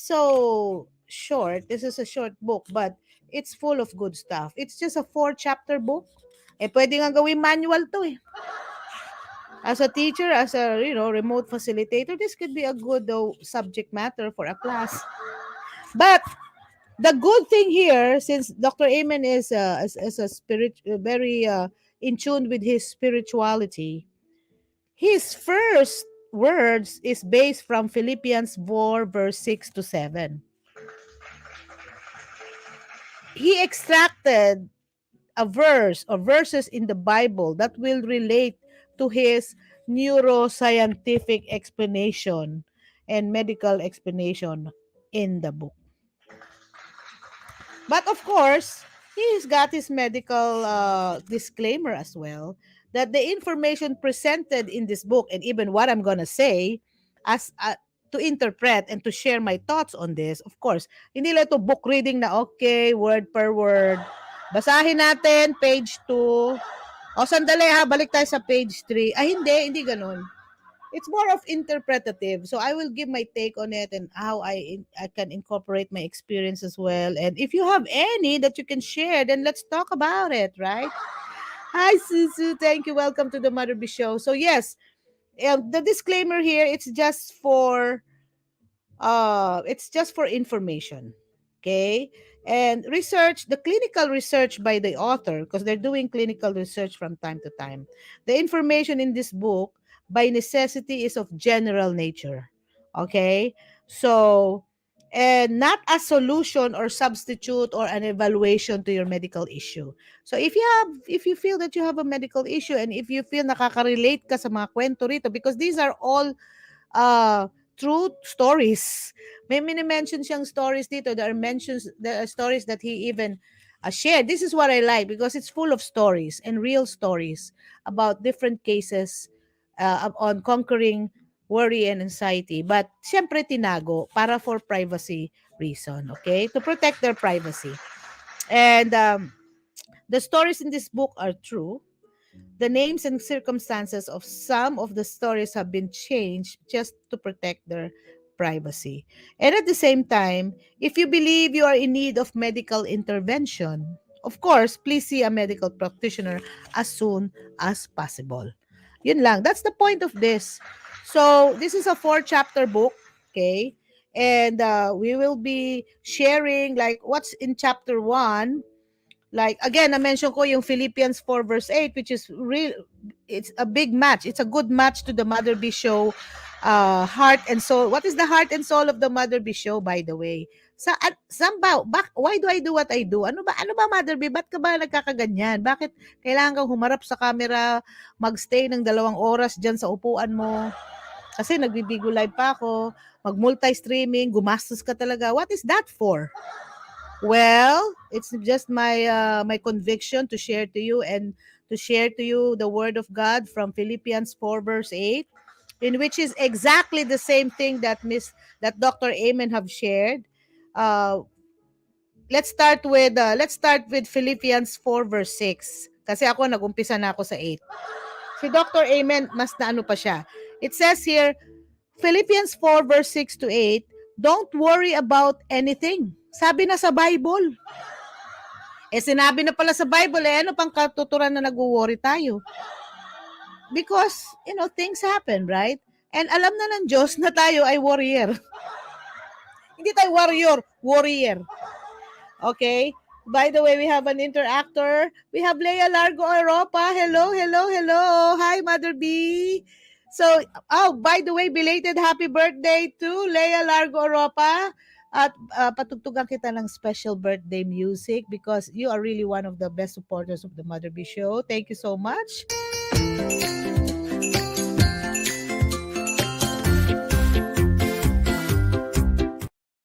so short. This is a short book, but it's full of good stuff. It's just a 4-chapter book. Eh, pwede nga gawing manual to eh. As a teacher, as a remote facilitator, this could be a good subject matter for a class. But the good thing here, since Dr. Amen is a very in tune with his spirituality, his first words is based from Philippians 4 verse 6 to 7. He extracted a verse or verses in the Bible that will relate to his neuroscientific explanation and medical explanation in the book. But of course, he's got his medical disclaimer as well that the information presented in this book and even what I'm gonna say as to interpret and to share my thoughts on this, of course, hindi lang ito book reading na okay, word per word. Basahin natin, page 2. O, sandali ha, balik tayo sa page 3. Ay, hindi ganun. It's more of interpretative. So I will give my take on it and how I can incorporate my experience as well. And if you have any that you can share, then let's talk about it, right? Hi, Susu. Thank you. Welcome to the Mother B Show. So yes, the disclaimer here, it's just for information. Okay? And research, the clinical research by the author, because they're doing clinical research from time to time. The information in this book, by necessity, is of general nature. Okay? So, and not a solution or substitute or an evaluation to your medical issue. So if you feel that you have a medical issue and if you feel nakaka-relate ka sa mga kwento rito, because these are all true stories. May mini-mention siyang stories dito. There are stories that he even shared. This is what I like because it's full of stories and real stories about different cases on conquering worry and anxiety. But siyempre tinago para for privacy reason, okay? To protect their privacy. And the stories in this book are true. The names and circumstances of some of the stories have been changed just to protect their privacy. And at the same time, if you believe you are in need of medical intervention, of course, please see a medical practitioner as soon as possible. Yun lang. That's the point of this. So, this is a 4-chapter book, okay? And we will be sharing like what's in chapter 1. Like again, I mentioned ko yung Philippians 4 verse 8, which is real. It's a big match. It's a good match to the Mother B Show heart and soul. What is the heart and soul of the Mother B Show, by the way? Why do I do what I do? Ano ba Mother B? Ba't ka ba nagkakaganyan? Bakit kailangan kang humarap sa camera, magstay ng 2 oras dyan sa upuan mo? Kasi nagbibigo live pa ako, mag-multi-streaming, gumastos ka talaga. What is that for? Well, it's just my conviction to share to you and to share to you the word of God from Philippians 4 verse 8, in which is exactly the same thing that Dr. Amen have shared. Let's start with Philippians 4 verse 6. Kasi ako nagumpisa na ako sa 8. Si Dr. Amen mas naano pa siya. It says here, Philippians 4 verse 6 to 8, don't worry about anything. Sabi na sa Bible. Sinabi na pala sa Bible, ano pang katuturan na nag-worry tayo? Because, things happen, right? And alam na ng Diyos na tayo ay warrior. Hindi tayo warrior. Okay? By the way, we have an interactor. We have Leia Largo Europa. Hello. Hi, Mother B. So, by the way, belated happy birthday to Leia Largo Europa. At patugtugan kita ng special birthday music because you are really one of the best supporters of the Mother B Show. Thank you so much.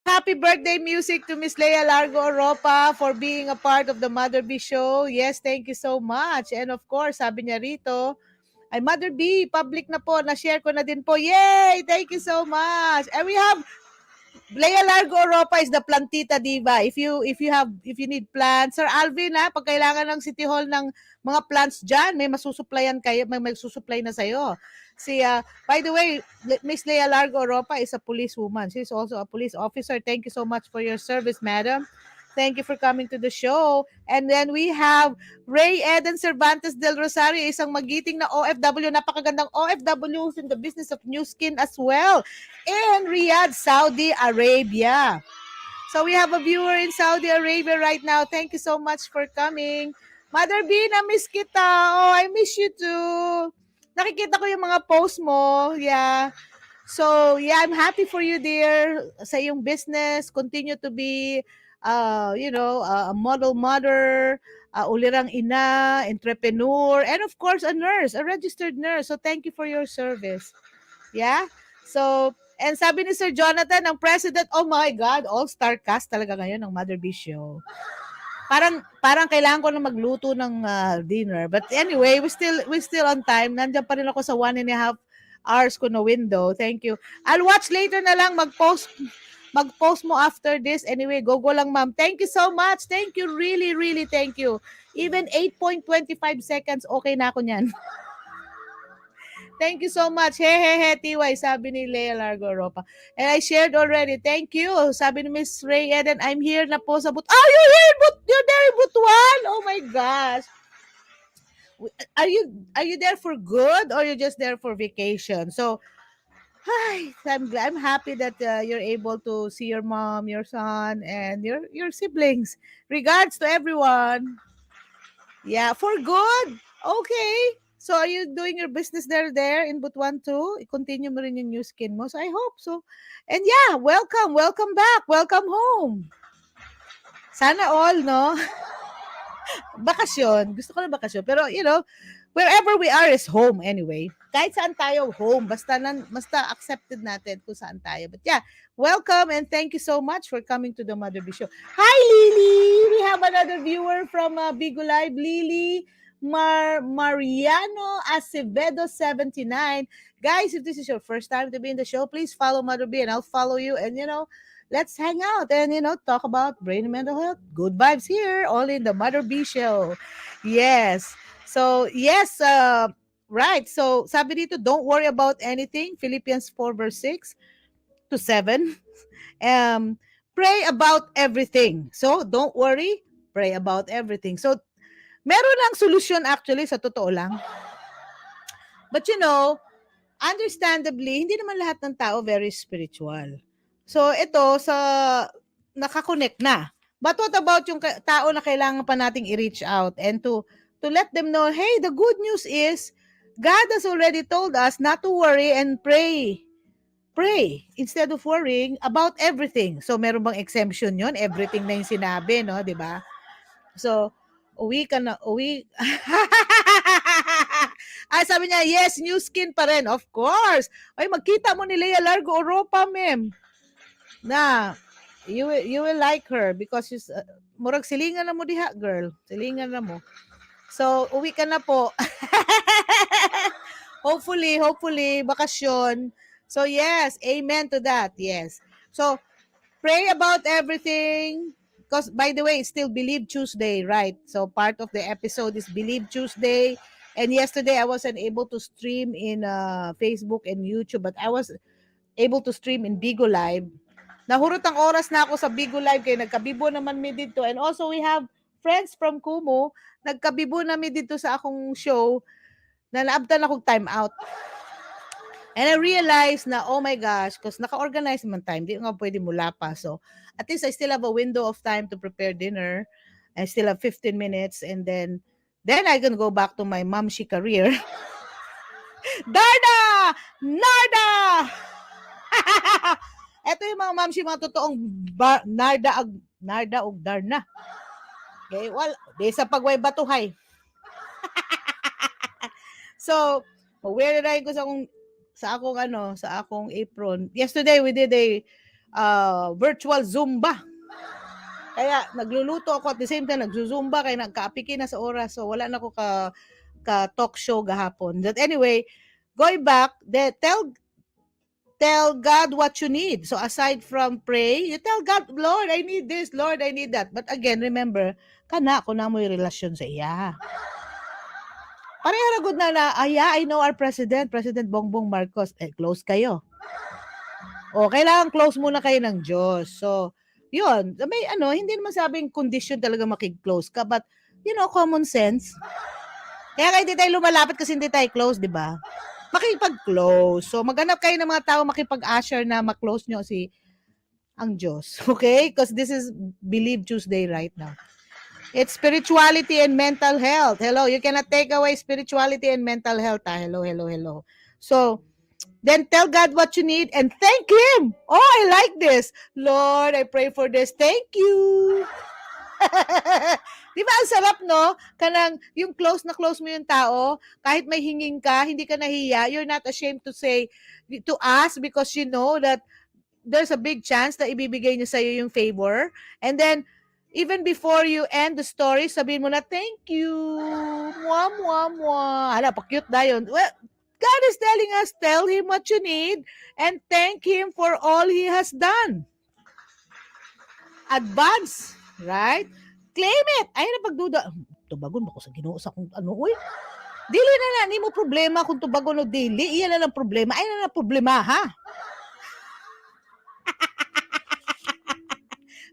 Happy birthday music to Miss Leia Largo Europa for being a part of the Mother B Show. Yes, thank you so much. And of course, sabi niya rito, ay Mother B, public na po, na-share ko na din po. Yay! Thank you so much. And we have Leia Largo Europa is the plantita diva. If you need plants, Sir Alvin pag kailangan ng City Hall ng mga plants diyan, may masusuplayan kayo, may magsusupply na sa'yo. By the way, Miss Leia Largo Europa is a policewoman. She's also a police officer. Thank you so much for your service, madam. Thank you for coming to the show. And then we have Ray Eden Cervantes del Rosario, isang magiting na OFW, napakagandang OFW in the business of new skin as well, in Riyadh, Saudi Arabia. So we have a viewer in Saudi Arabia right now. Thank you so much for coming. Mother B, na-miss kita. Oh, I miss you too. Nakikita ko yung mga post mo. Yeah. So, yeah, I'm happy for you, dear. Sa iyong business, continue to be a model mother, ulirang ina, entrepreneur, and of course, a nurse, a registered nurse. So, thank you for your service. Yeah? So, and sabi ni Sir Jonathan, ng president, oh my God, all-star cast talaga ngayon ng Mother B Show. Parang kailangan ko na magluto ng dinner. But anyway, we still on time. Nandiyan pa rin ako sa 1.5 hours ko na window. Thank you. I'll watch later na lang. Mag-post mo after this. Anyway, go lang, ma'am. Thank you so much. Thank you. Really, really thank you. Even 8.25 seconds, okay na ako niyan. Thank you so much. He, TY, sabi ni Leia Largo Europa. And I shared already. Thank you. Sabi ni Miss Ray Eden, I'm here na po sa you're here, you're there in Butuan? Oh my gosh. Are you there for good or you're just there for vacation? So, I'm happy that you're able to see your mom, your son, and your siblings. Regards to everyone. Yeah, for good. Okay. So, are you doing your business there in Butuan too? I-continue mo rin yung new skin mo. So, I hope so. And yeah, welcome back. Welcome home. Sana all, no? Bakasyon. Gusto ko na bakasyon. Pero, wherever we are is home anyway. Kahit saan tayo, home. Basta accepted natin kung saan tayo. But yeah, welcome and thank you so much for coming to the Mother B Show. Hi, Lily! We have another viewer from Bigo Live. Lily Mariano Acevedo 79. Guys, if this is your first time to be in the show, please follow Mother B and I'll follow you. And, let's hang out and, talk about brain and mental health. Good vibes here, all in the Mother B Show. Yes. So, yes, right. So, sabi dito, don't worry about anything. Philippians 4 verse 6 to 7. Pray about everything. So, don't worry. pray about everything. So, meron lang solusyon actually, sa totoo lang. But understandably, hindi naman lahat ng tao very spiritual. So, ito, nakakonect na. But what about yung tao na kailangan pa nating i-reach out and to let them know, hey, the good news is, God has already told us not to worry and pray. Pray instead of worrying about everything. So, meron bang exemption yon? Everything na yung sinabi, no? Diba? So, uwi. Sabi niya, yes, new skin pa rin. Of course. Ay, magkita mo ni Lea Largo Europa, ma'am. Na, you will like her because she's, murag silingan na mo diha, girl. Silingan na mo. So, uwi ka na po. hopefully, bakasyon. So, yes, amen to that. Yes. So, pray about everything. Because, by the way, it's still Believe Tuesday, right? So, part of the episode is Believe Tuesday. And yesterday, I wasn't able to stream in Facebook and YouTube, but I was able to stream in Bigo Live. Nahurot ang oras na ako sa Bigo Live kaya nagkabibo naman mi dito. And also, we have friends from Kumu. Nagkabibo na mi dito sa akong show na naabtan akong time out. And I realized na, oh my gosh, because naka-organize naman time, di nga pwede mula pa. So, at least I still have a window of time to prepare dinner. I still have 15 minutes and then I can go back to my momshi career. Darna! Narda! Ito yung mga mamshi, mga totoong Narda o Darna. Okay, well, di sa pagway batuhay. So, wear na ko sa akong apron. Yesterday, we did a virtual Zumba. Kaya, nagluluto ako at the same time, nagzuzumba, kaya nagkaapiki na sa oras. So, wala na ako ka-talk show gahapon. But anyway, going back, tell God what you need. So, aside from pray, you tell God, Lord, I need this. Lord, I need that. But again, remember, kana ako na mo yung relasyon sa iya. Pareha na good na, I know our President Bongbong Marcos. Close kayo. O, kailangan close muna kayo ng Diyos. So, yun. May hindi naman sabing condition talaga makig-close ka. But, common sense. Kaya hindi tayo lumalapit kasi hindi tayo close, di ba? Makipag-close. So, maghanap kayo ng mga tao makipag-usher na ma-close nyo ang Diyos. Okay? Because this is Believe Tuesday right now. It's spirituality and mental health. Hello, you cannot take away spirituality and mental health. Hello. So, then tell God what you need and thank Him. Oh, I like this. Lord, I pray for this. Thank you. Di ba ang sarap, no? Kanang yung close mo yung tao, kahit may hinging ka, hindi ka nahiya, you're not ashamed to ask because you know that there's a big chance na ibibigay niya sa'yo yung favor. And then, even before you end the story, sabihin mo na, thank you. Mwah. Hala, pa-cute na yun. Well, God is telling us, tell Him what you need and thank Him for all He has done. Advance, right? Claim it. Ay, napagduda. Tubagon ba ko sa Ginoo sa kung uy? Dili na ni mo problema kung tubagon o dili. Iyan na lang problema. Ay na problema, ha?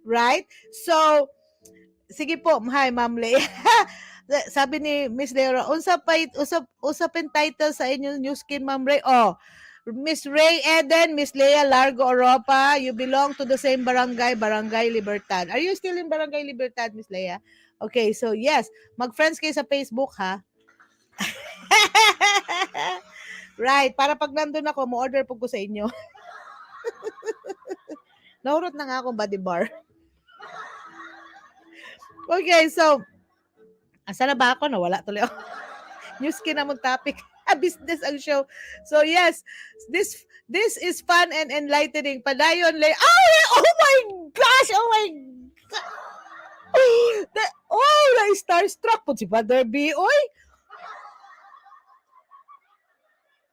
Right? So, sige po, hi, Ma'am Lea. Sabi ni Miss Leora, usapin title sa inyong new skin, Ma'am Ray. Oh, Miss Ray Eden, Miss Lea Largo Europa, you belong to the same barangay, Barangay Libertad. Are you still in Barangay Libertad, Miss Lea? Okay, so yes, mag-friends kayo sa Facebook, ha? Right, para pag nandun ako, mo-order po ko sa inyo. Nahurot na nga akong body bar. Okay, so, asa na ba ako? Nawala tuloy ako. New skin na mong topic. Business ang show. So, yes, this is fun and enlightening. Padayon, oh my gosh! Oh my God! Starstruck po si Father B. Oy!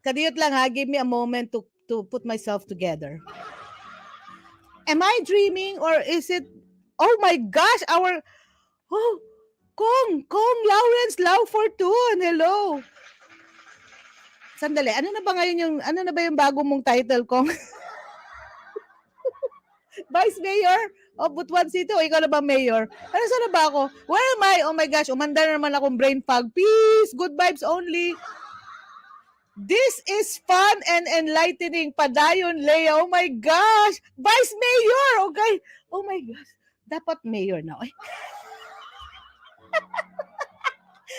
Kadiyot lang ha, give me a moment to put myself together. Am I dreaming or is it, oh my gosh, Kong Lawrence Lau Fortune, hello. Sandali, ano na ba yung bago mong title, Kong? Vice Mayor? but one city. O, ikaw na ba mayor? Ano, saan na ba ako? Where am I? Oh my gosh, umanda na naman akong brain fog. Peace, good vibes only. This is fun and enlightening. Padayon, Leia. Oh my gosh. Vice Mayor. Okay. Oh my gosh. Dapat mayor na. Ay.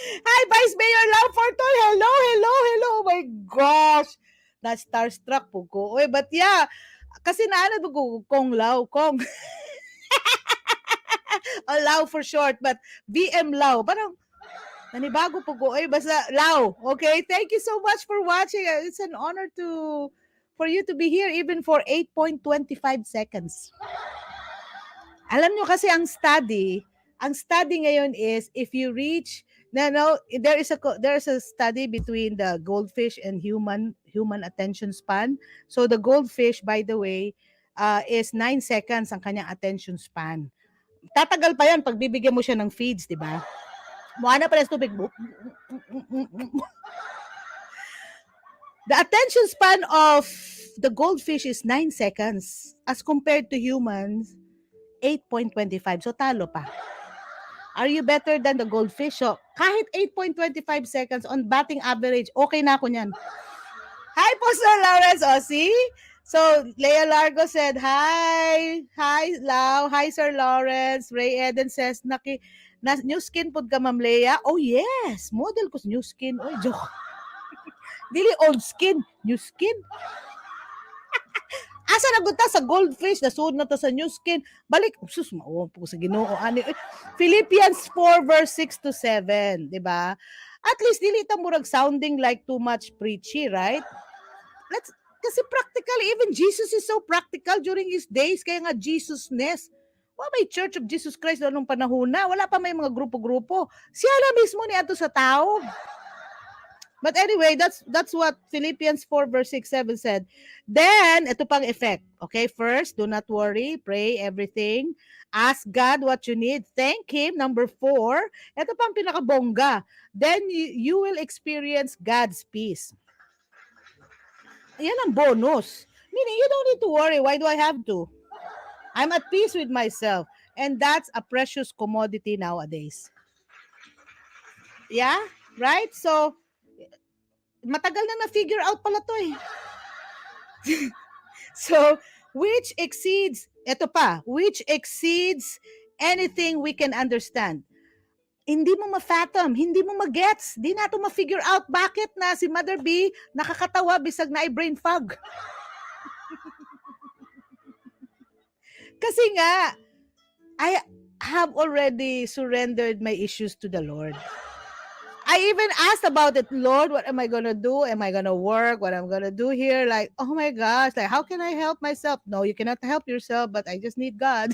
Hi, Vice Mayor Lau Fortoy. Hello, hello, hello. Oh my gosh. Na-starstruck po ko. Oy, but yeah. Kasi naano ko, Kong Lau. Kong. Lau for short, but VM Lau. Parang, nanibago po ko. Oy, basta Lau. Okay, thank you so much for watching. It's an honor for you to be here even for 8.25 seconds. Alam nyo kasi ang study ngayon is if you reach there is a study between the goldfish and human attention span. So the goldfish, by the way, is 9 seconds ang kanyang attention span. Tatagal pa yan pag bibigyan mo siya ng feeds, di ba? Mukha na pala tubig. The attention span of the goldfish is 9 seconds as compared to humans 8.25. So talo pa. Are you better than the goldfish? So kahit 8.25 seconds on batting average, okay na ako niyan. Hi po, Sir Lawrence. O, see? So, Lea Largo said, hi. Hi, Lau. Hi, Sir Lawrence. Ray Eden says, new skin po ka, Ma'am Lea? Oh, yes. Model ko sa new skin. Oy, joke. Dili old skin. New skin. Asa na gunta sa goldfish, nasud na to sa new skin. Balik, sus, mao po sa Ginoo ani. Philippians 4 verse 6 to 7, di ba? At least dili ta murag sounding like too much preachy, right? Kasi practically, even Jesus is so practical during his days, kaya nga Jesusness. May Church of Jesus Christ noong panahon na, wala pa may mga grupo-grupo. Siya na mismo ni ato sa tao. But anyway, that's what Philippians 4 verse 6-7 said. Then, ito pang effect. Okay, first, do not worry, pray everything. Ask God what you need. Thank Him. Number 4, ito pang pinakabongga. Then, you will experience God's peace. Yan ang bonus. Meaning, you don't need to worry. Why do I have to? I'm at peace with myself. And that's a precious commodity nowadays. Yeah? Right? So, matagal na na-figure out pala to eh. So, which exceeds anything we can understand. Hindi mo ma-fathom, hindi mo ma-gets, di nato ma-figure out bakit na si Mother B nakakatawa bisag na brain fog. Kasi nga, I have already surrendered my issues to the Lord. I even asked about it, Lord, what am I going to do? Am I going to work? What I'm going to do here? Like, oh my gosh, like, how can I help myself? No, you cannot help yourself, but I just need God.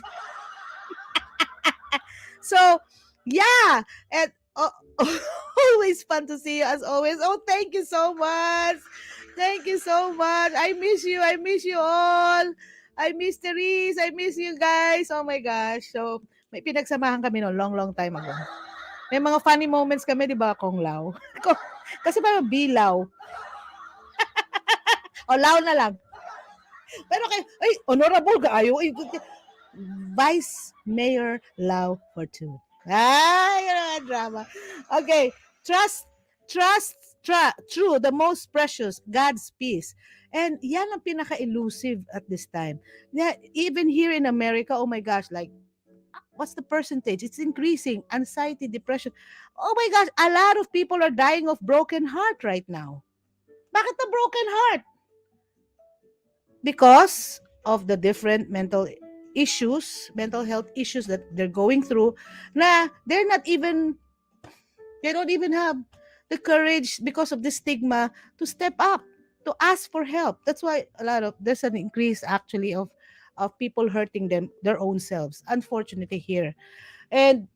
So, yeah, and always fun to see you as always. Oh, thank you so much. Thank you so much. I miss you. I miss you all. I miss Therese. I miss you guys. Oh my gosh. So, may pinagsamahan kami no long time ago. May mga funny moments kami, di ba, Kong Lau? Kasi parang bilaw. O, Lau na lang. Pero ay, honorable ka ayo. Vice Mayor Lau Fortune. Ay, drama. Okay. True, the most precious, God's peace. And yan ang pinaka-elusive at this time. Even here in America, oh my gosh, like, what's the percentage? It's increasing. Anxiety, depression. Oh my gosh, a lot of people are dying of broken heart right now. Bakit na broken heart? Because of the different mental health issues that they're going through, na they don't even have the courage because of the stigma to step up, to ask for help. That's why there's an increase actually of people hurting their own selves, unfortunately here. And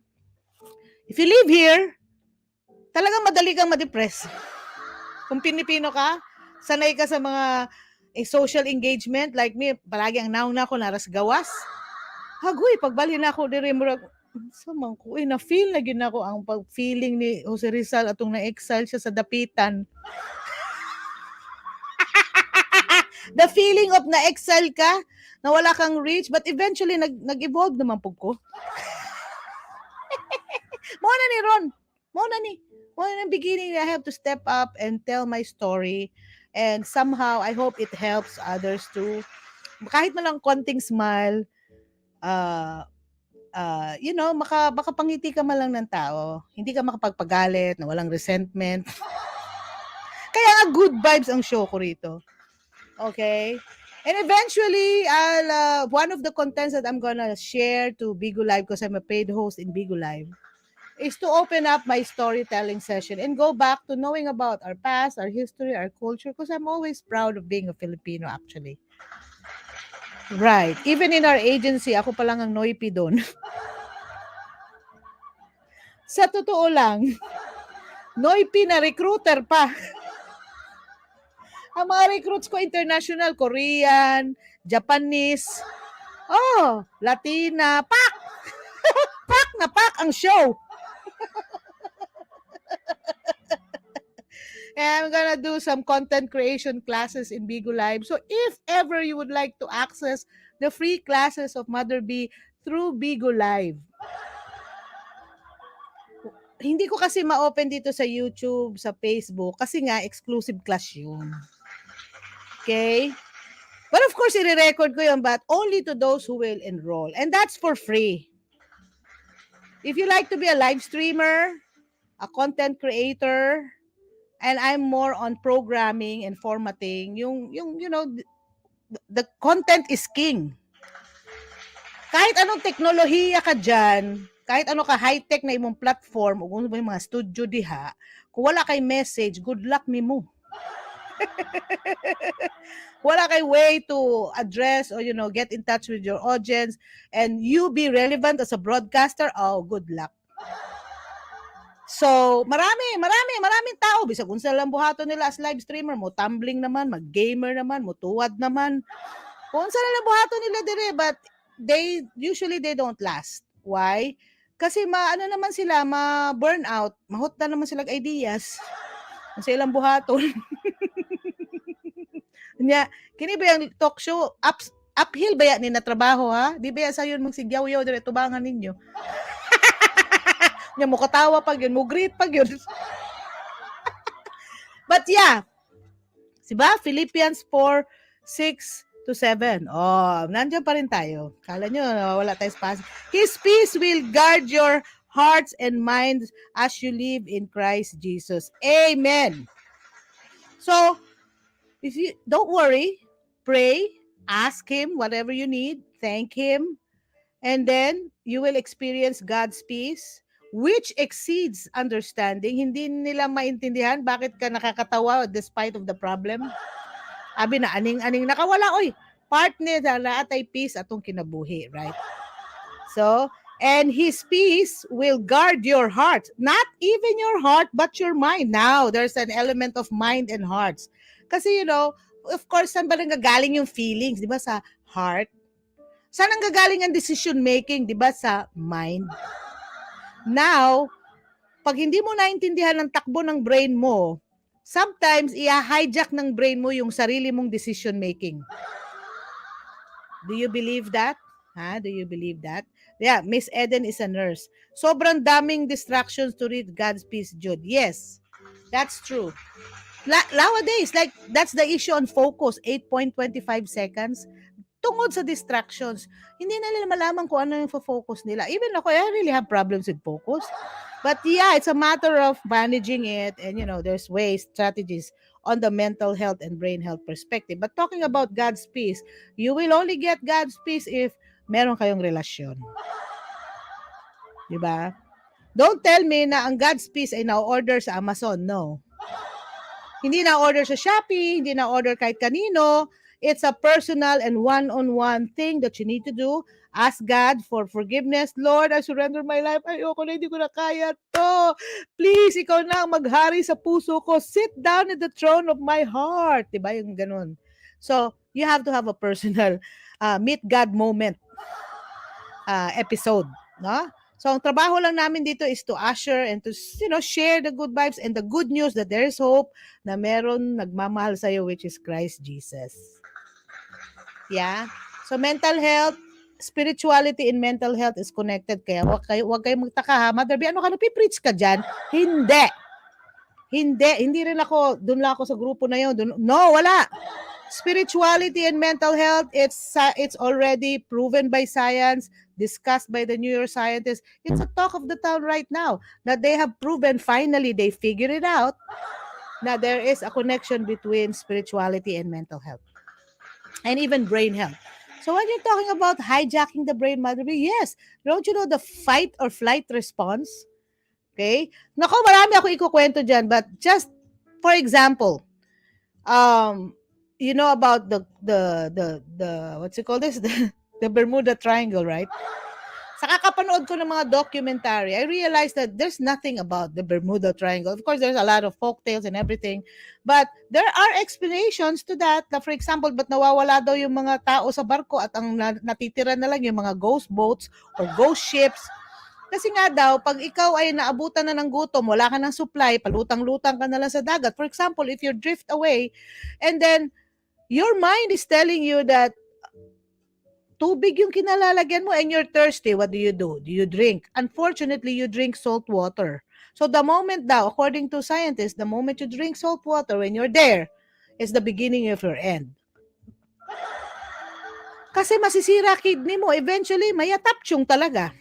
if you live here, talagang madali kang ma-depress. Kung Pilipino ka, sanay ka sa mga social engagement, like me, palagi ang naong na ako, naras gawas. Hagoy, pagbali na ako, murag, samang ko, na-feel na gin ako ang pag-feeling ni Jose Rizal atong na-exile siya sa dapitan. The feeling of na-excel ka, na wala kang reach, but eventually nag-evolve naman po ko. Muna ni Ron. Muna ni beginning, I have to step up and tell my story. And somehow, I hope it helps others too. Kahit man lang konting smile, makapangiti ka man lang ng tao. Hindi ka makapagpagalit, na walang resentment. Kaya nga good vibes ang show ko rito. Okay? And eventually, one of the contents that I'm gonna share to Bigo Live, because I'm a paid host in Bigo Live, is to open up my storytelling session and go back to knowing about our past, our history, our culture, because I'm always proud of being a Filipino actually. Right. Even in our agency, ako pa lang ang noipi doon. Sa totoo lang, noipi na recruiter pa. Ang mga recruits ko international, Korean, Japanese, Latina, pak! Pak na pak ang show. And I'm gonna do some content creation classes in Bigo Live. So if ever you would like to access the free classes of Mother B through Bigo Live, hindi ko kasi ma-open dito sa YouTube, sa Facebook, kasi nga exclusive class yun. Okay? But of course, i-record ko yun, but only to those who will enroll. And that's for free. If you like to be a live streamer, a content creator, and I'm more on programming and formatting, the content is king. Kahit anong teknolohiya ka dyan, kahit ano ka high-tech na imong platform, o kung may mga studio diha, kung wala kay message, good luck ni mo. Wala kay way to address or, get in touch with your audience and you be relevant as a broadcaster, good luck. So, maraming tao. Bisag kung sila lang buhaton nila as live streamer, mo tumbling naman, mag-gamer naman, mo tuwad naman. Kung sila lang buhaton nila dire, but they don't last. Why? Kasi naman sila, ma-burnout. Mahot na naman sila ideas. Kung sila lang buhaton. Nya, kini ba yung talk show? Uphill ba yan ni na trabaho, ha? Di ba yan sa yun magsigyaw-yaw dire tubangan ninyo? Nya mo katawa pag yun, mo greet pag yun. But yeah, diba? Philippians 4:6-7. Nandiyan pa rin tayo. Kala nyo, wala tayo space. His peace will guard your hearts and minds as you live in Christ Jesus. Amen. So, if you don't worry, pray, ask Him whatever you need, thank Him, and then you will experience God's peace, which exceeds understanding. Hindi nila maintindihan bakit ka nakakatawa despite of the problem. Abi na aning-aning nakawala, oy. Part nila na atay peace atong kinabuhi, right? So, and His peace will guard your heart. Not even your heart, but your mind. Now, there's an element of mind and hearts. Kasi, of course, saan ba nanggagaling yung feelings? Di ba sa heart? Saan nanggagaling ang decision making? Di ba sa mind? Now, pag hindi mo naintindihan ang takbo ng brain mo, sometimes i-hijack ng brain mo yung sarili mong decision making. Do you believe that? Do you believe that? Yeah, Miss Eden is a nurse. Sobrang daming distractions to read God's peace, Jude. Yes, that's true. Nowadays, like, that's the issue on focus, 8.25 seconds. Tungod sa distractions, hindi na nila malaman kung ano yung focus nila. Even ako, I really have problems with focus. But yeah, it's a matter of managing it. And, there's ways, strategies on the mental health and brain health perspective. But talking about God's peace, you will only get God's peace if meron kayong relasyon. Diba? Don't tell me na ang God's peace ay na-order sa Amazon. No. Hindi na-order sa Shopee, hindi na-order kahit kanino. It's a personal and one-on-one thing that you need to do. Ask God for forgiveness. Lord, I surrender my life. Ayoko na, hindi ko na kaya to. Please, ikaw na ang maghari sa puso ko. Sit down at the throne of my heart. Diba yung ganun? So, you have to have a personal meet God moment episode. No? So, ang trabaho lang namin dito is to usher and to, share the good vibes and the good news that there is hope na meron nagmamahal sa'yo, which is Christ Jesus. Yeah. So mental health, spirituality and mental health is connected. Kaya wag kayo magtaka ha. Mother B, ano ka, napipreach ka dyan? Hindi. Hindi rin ako, doon lang ako sa grupo na yun. No, wala. Spirituality and mental health, it's already proven by science, discussed by the neuroscientists. It's a talk of the town right now that they have proven, finally, they figured it out, that there is a connection between spirituality and mental health and even brain health. So when you're talking about hijacking the brain, Mother B, yes, don't you know the fight or flight response? Okay? Nako, marami ako ikukwento dyan, but just for example, you know about the what's it called this? The Bermuda Triangle, right? Sa kakapanood ko ng mga documentary, I realized that there's nothing about the Bermuda Triangle. Of course, there's a lot of folktales and everything. But there are explanations to that. Na, for example, ba't nawawala daw yung mga tao sa barko at ang natitira na lang yung mga ghost boats or ghost ships. Kasi nga daw, pag ikaw ay naabutan na ng gutom, wala ka ng supply, palutang-lutang ka na lang sa dagat. For example, if you drift away, and then your mind is telling you that tubig yung kinalalagyan mo and you're thirsty, what do? Do you drink? Unfortunately, you drink salt water. So the moment daw, according to scientists, the moment you drink salt water when you're there, is the beginning of your end. Kasi masisira kidney mo, eventually mayatapchung talaga.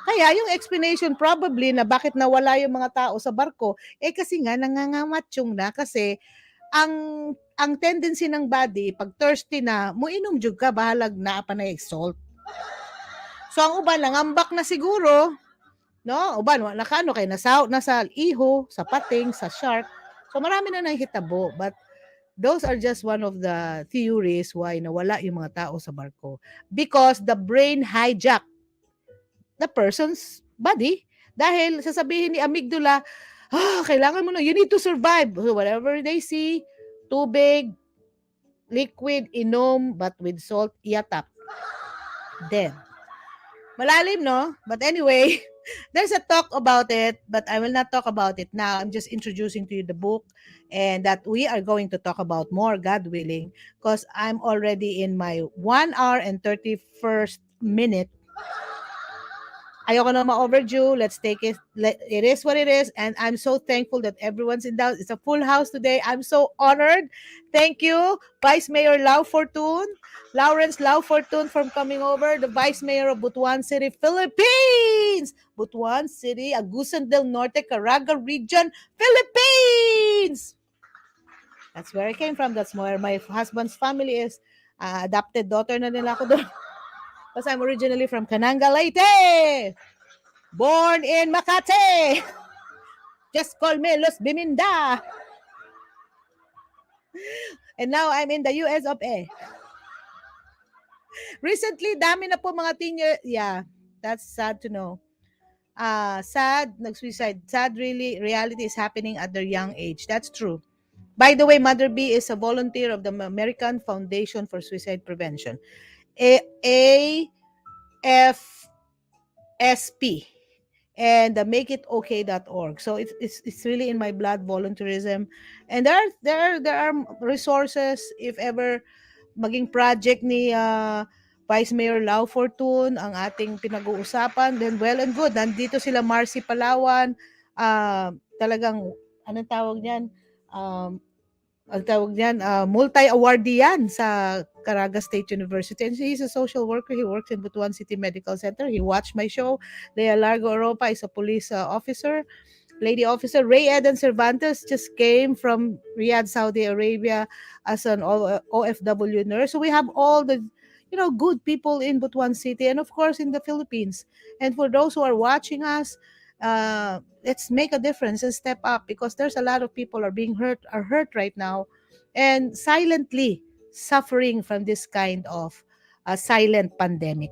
Kaya yung explanation probably na bakit nawala yung mga tao sa barko, kasi nga nangangamatchung na kasi ang tendency ng body, pag thirsty na, muinom jud ka, bahalag na panay salt. So ang uban, nangambak na siguro, no? Uban, nakano kay nasa iho, sa pating, sa shark. So marami na nahitabo, but those are just one of the theories why nawala yung mga tao sa barko. Because the brain hijacked the person's body. Dahil sasabihin ni amygdala, kailangan mo na, you need to survive. So whatever they see, tubig, liquid, inom, but with salt, iatap. Then, malalim, no? But anyway, there's a talk about it, but I will not talk about it now. I'm just introducing to you the book and that we are going to talk about more, God willing, because I'm already in my 1 hour and 31st minute. Ayoko na ma-overdue. Let's take it. It is what it is. And I'm so thankful that everyone's in the house. It's a full house today. I'm so honored. Thank you, Vice Mayor Lau Fortun, Lawrence Lau Fortun, for coming over. The Vice Mayor of Butuan City, Philippines. Butuan City, Agusan del Norte, Caraga Region, Philippines. That's where I came from. That's where my husband's family is. Adopted daughter na nila ako doon. Because I'm originally from Cananga, Leyte. Born in Makati. Just call me Los Biminda. And now I'm in the US of A. Recently, dami na po mga teenager. Yeah, that's sad to know. Sad, nag-suicide. Sad, really, reality is happening at their young age. That's true. By the way, Mother B is a volunteer of the American Foundation for Suicide Prevention. AFSP and the makeitokay.org. So it's really in my blood, volunteerism, and there are resources if ever maging project ni Vice Mayor Lau Fortun ang ating pinag-uusapan, then well and good. Nandito sila Marcy Palawan, talagang anong tawag niyan? Ang tawag niyan, multi-awardee yan sa Caraga State University. And he's a social worker. He works in Butuan City Medical Center. He watched my show. Lea Largo Europa is a police officer, lady officer. Ray Eden Cervantes just came from Riyadh, Saudi Arabia as an OFW nurse. So we have all the good people in Butuan City and of course in the Philippines. And for those who are watching us, let's make a difference and step up because there's a lot of people are hurt right now and silently suffering from this kind of silent pandemic.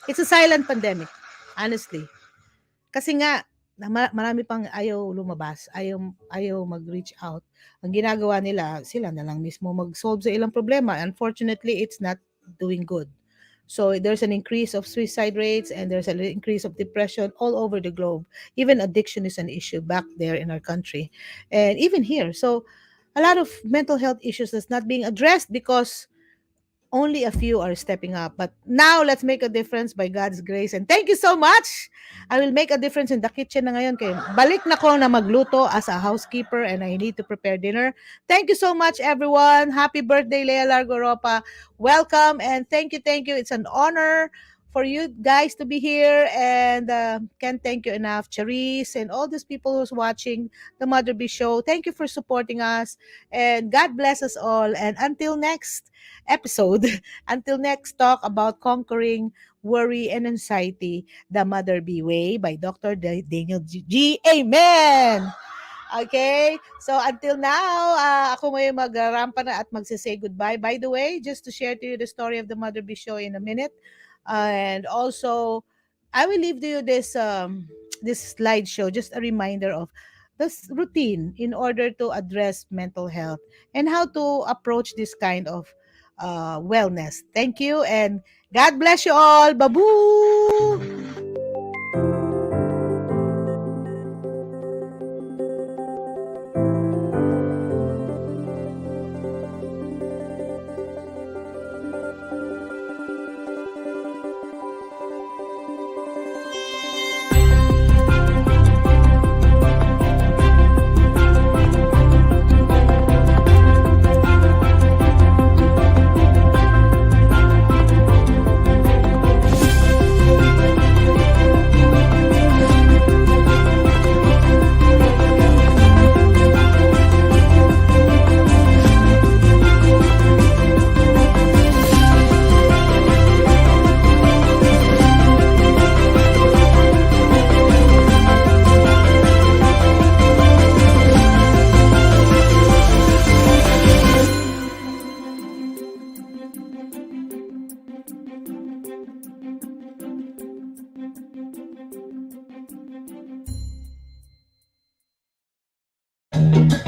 It's a silent pandemic, honestly. Kasi nga, marami pang ayaw lumabas, ayaw mag-reach out. Ang ginagawa nila, sila na lang mismo mag-solve sa ilang problema. Unfortunately, it's not doing good. So there's an increase of suicide rates and there's an increase of depression all over the globe. Even addiction is an issue back there in our country and even here. So a lot of mental health issues that's not being addressed because only a few are stepping up. But now, let's make a difference by God's grace. And thank you so much. I will make a difference in the kitchen na ngayon. Kaya balik na ko na magluto as a housekeeper and I need to prepare dinner. Thank you so much, everyone. Happy birthday, Lea Largo Ropa. Welcome and thank you, thank you. It's an honor for you guys to be here. And can't thank you enough, Charisse, and all these people who's watching the Mother Bee Show. Thank you for supporting us. And God bless us all. And until next episode, until next talk about conquering worry and anxiety, The Mother Bee Way by Dr. Daniel G. Amen! Okay? So until now, ako ngayon mag-rampa na at magsasay goodbye. By the way, just to share to you the story of the Mother Bee Show in a minute. And also, I will leave to you this slideshow, just a reminder of this routine in order to address mental health and how to approach this kind of wellness. Thank you and God bless you all. Babu!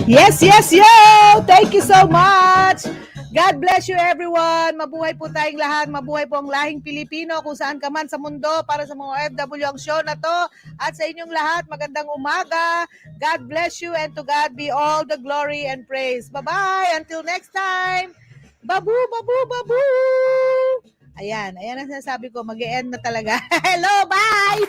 Yes, yes, yo! Thank you so much! God bless you everyone! Mabuhay po tayong lahat. Mabuhay po ang lahing Pilipino kung saan ka man sa mundo para sa mga OFW ang show na to. At sa inyong lahat, magandang umaga. God bless you and to God be all the glory and praise. Bye-bye! Until next time! Babu, babu, babu! Ayan ang sinasabi ko. Mag-e-end na talaga. Hello, bye!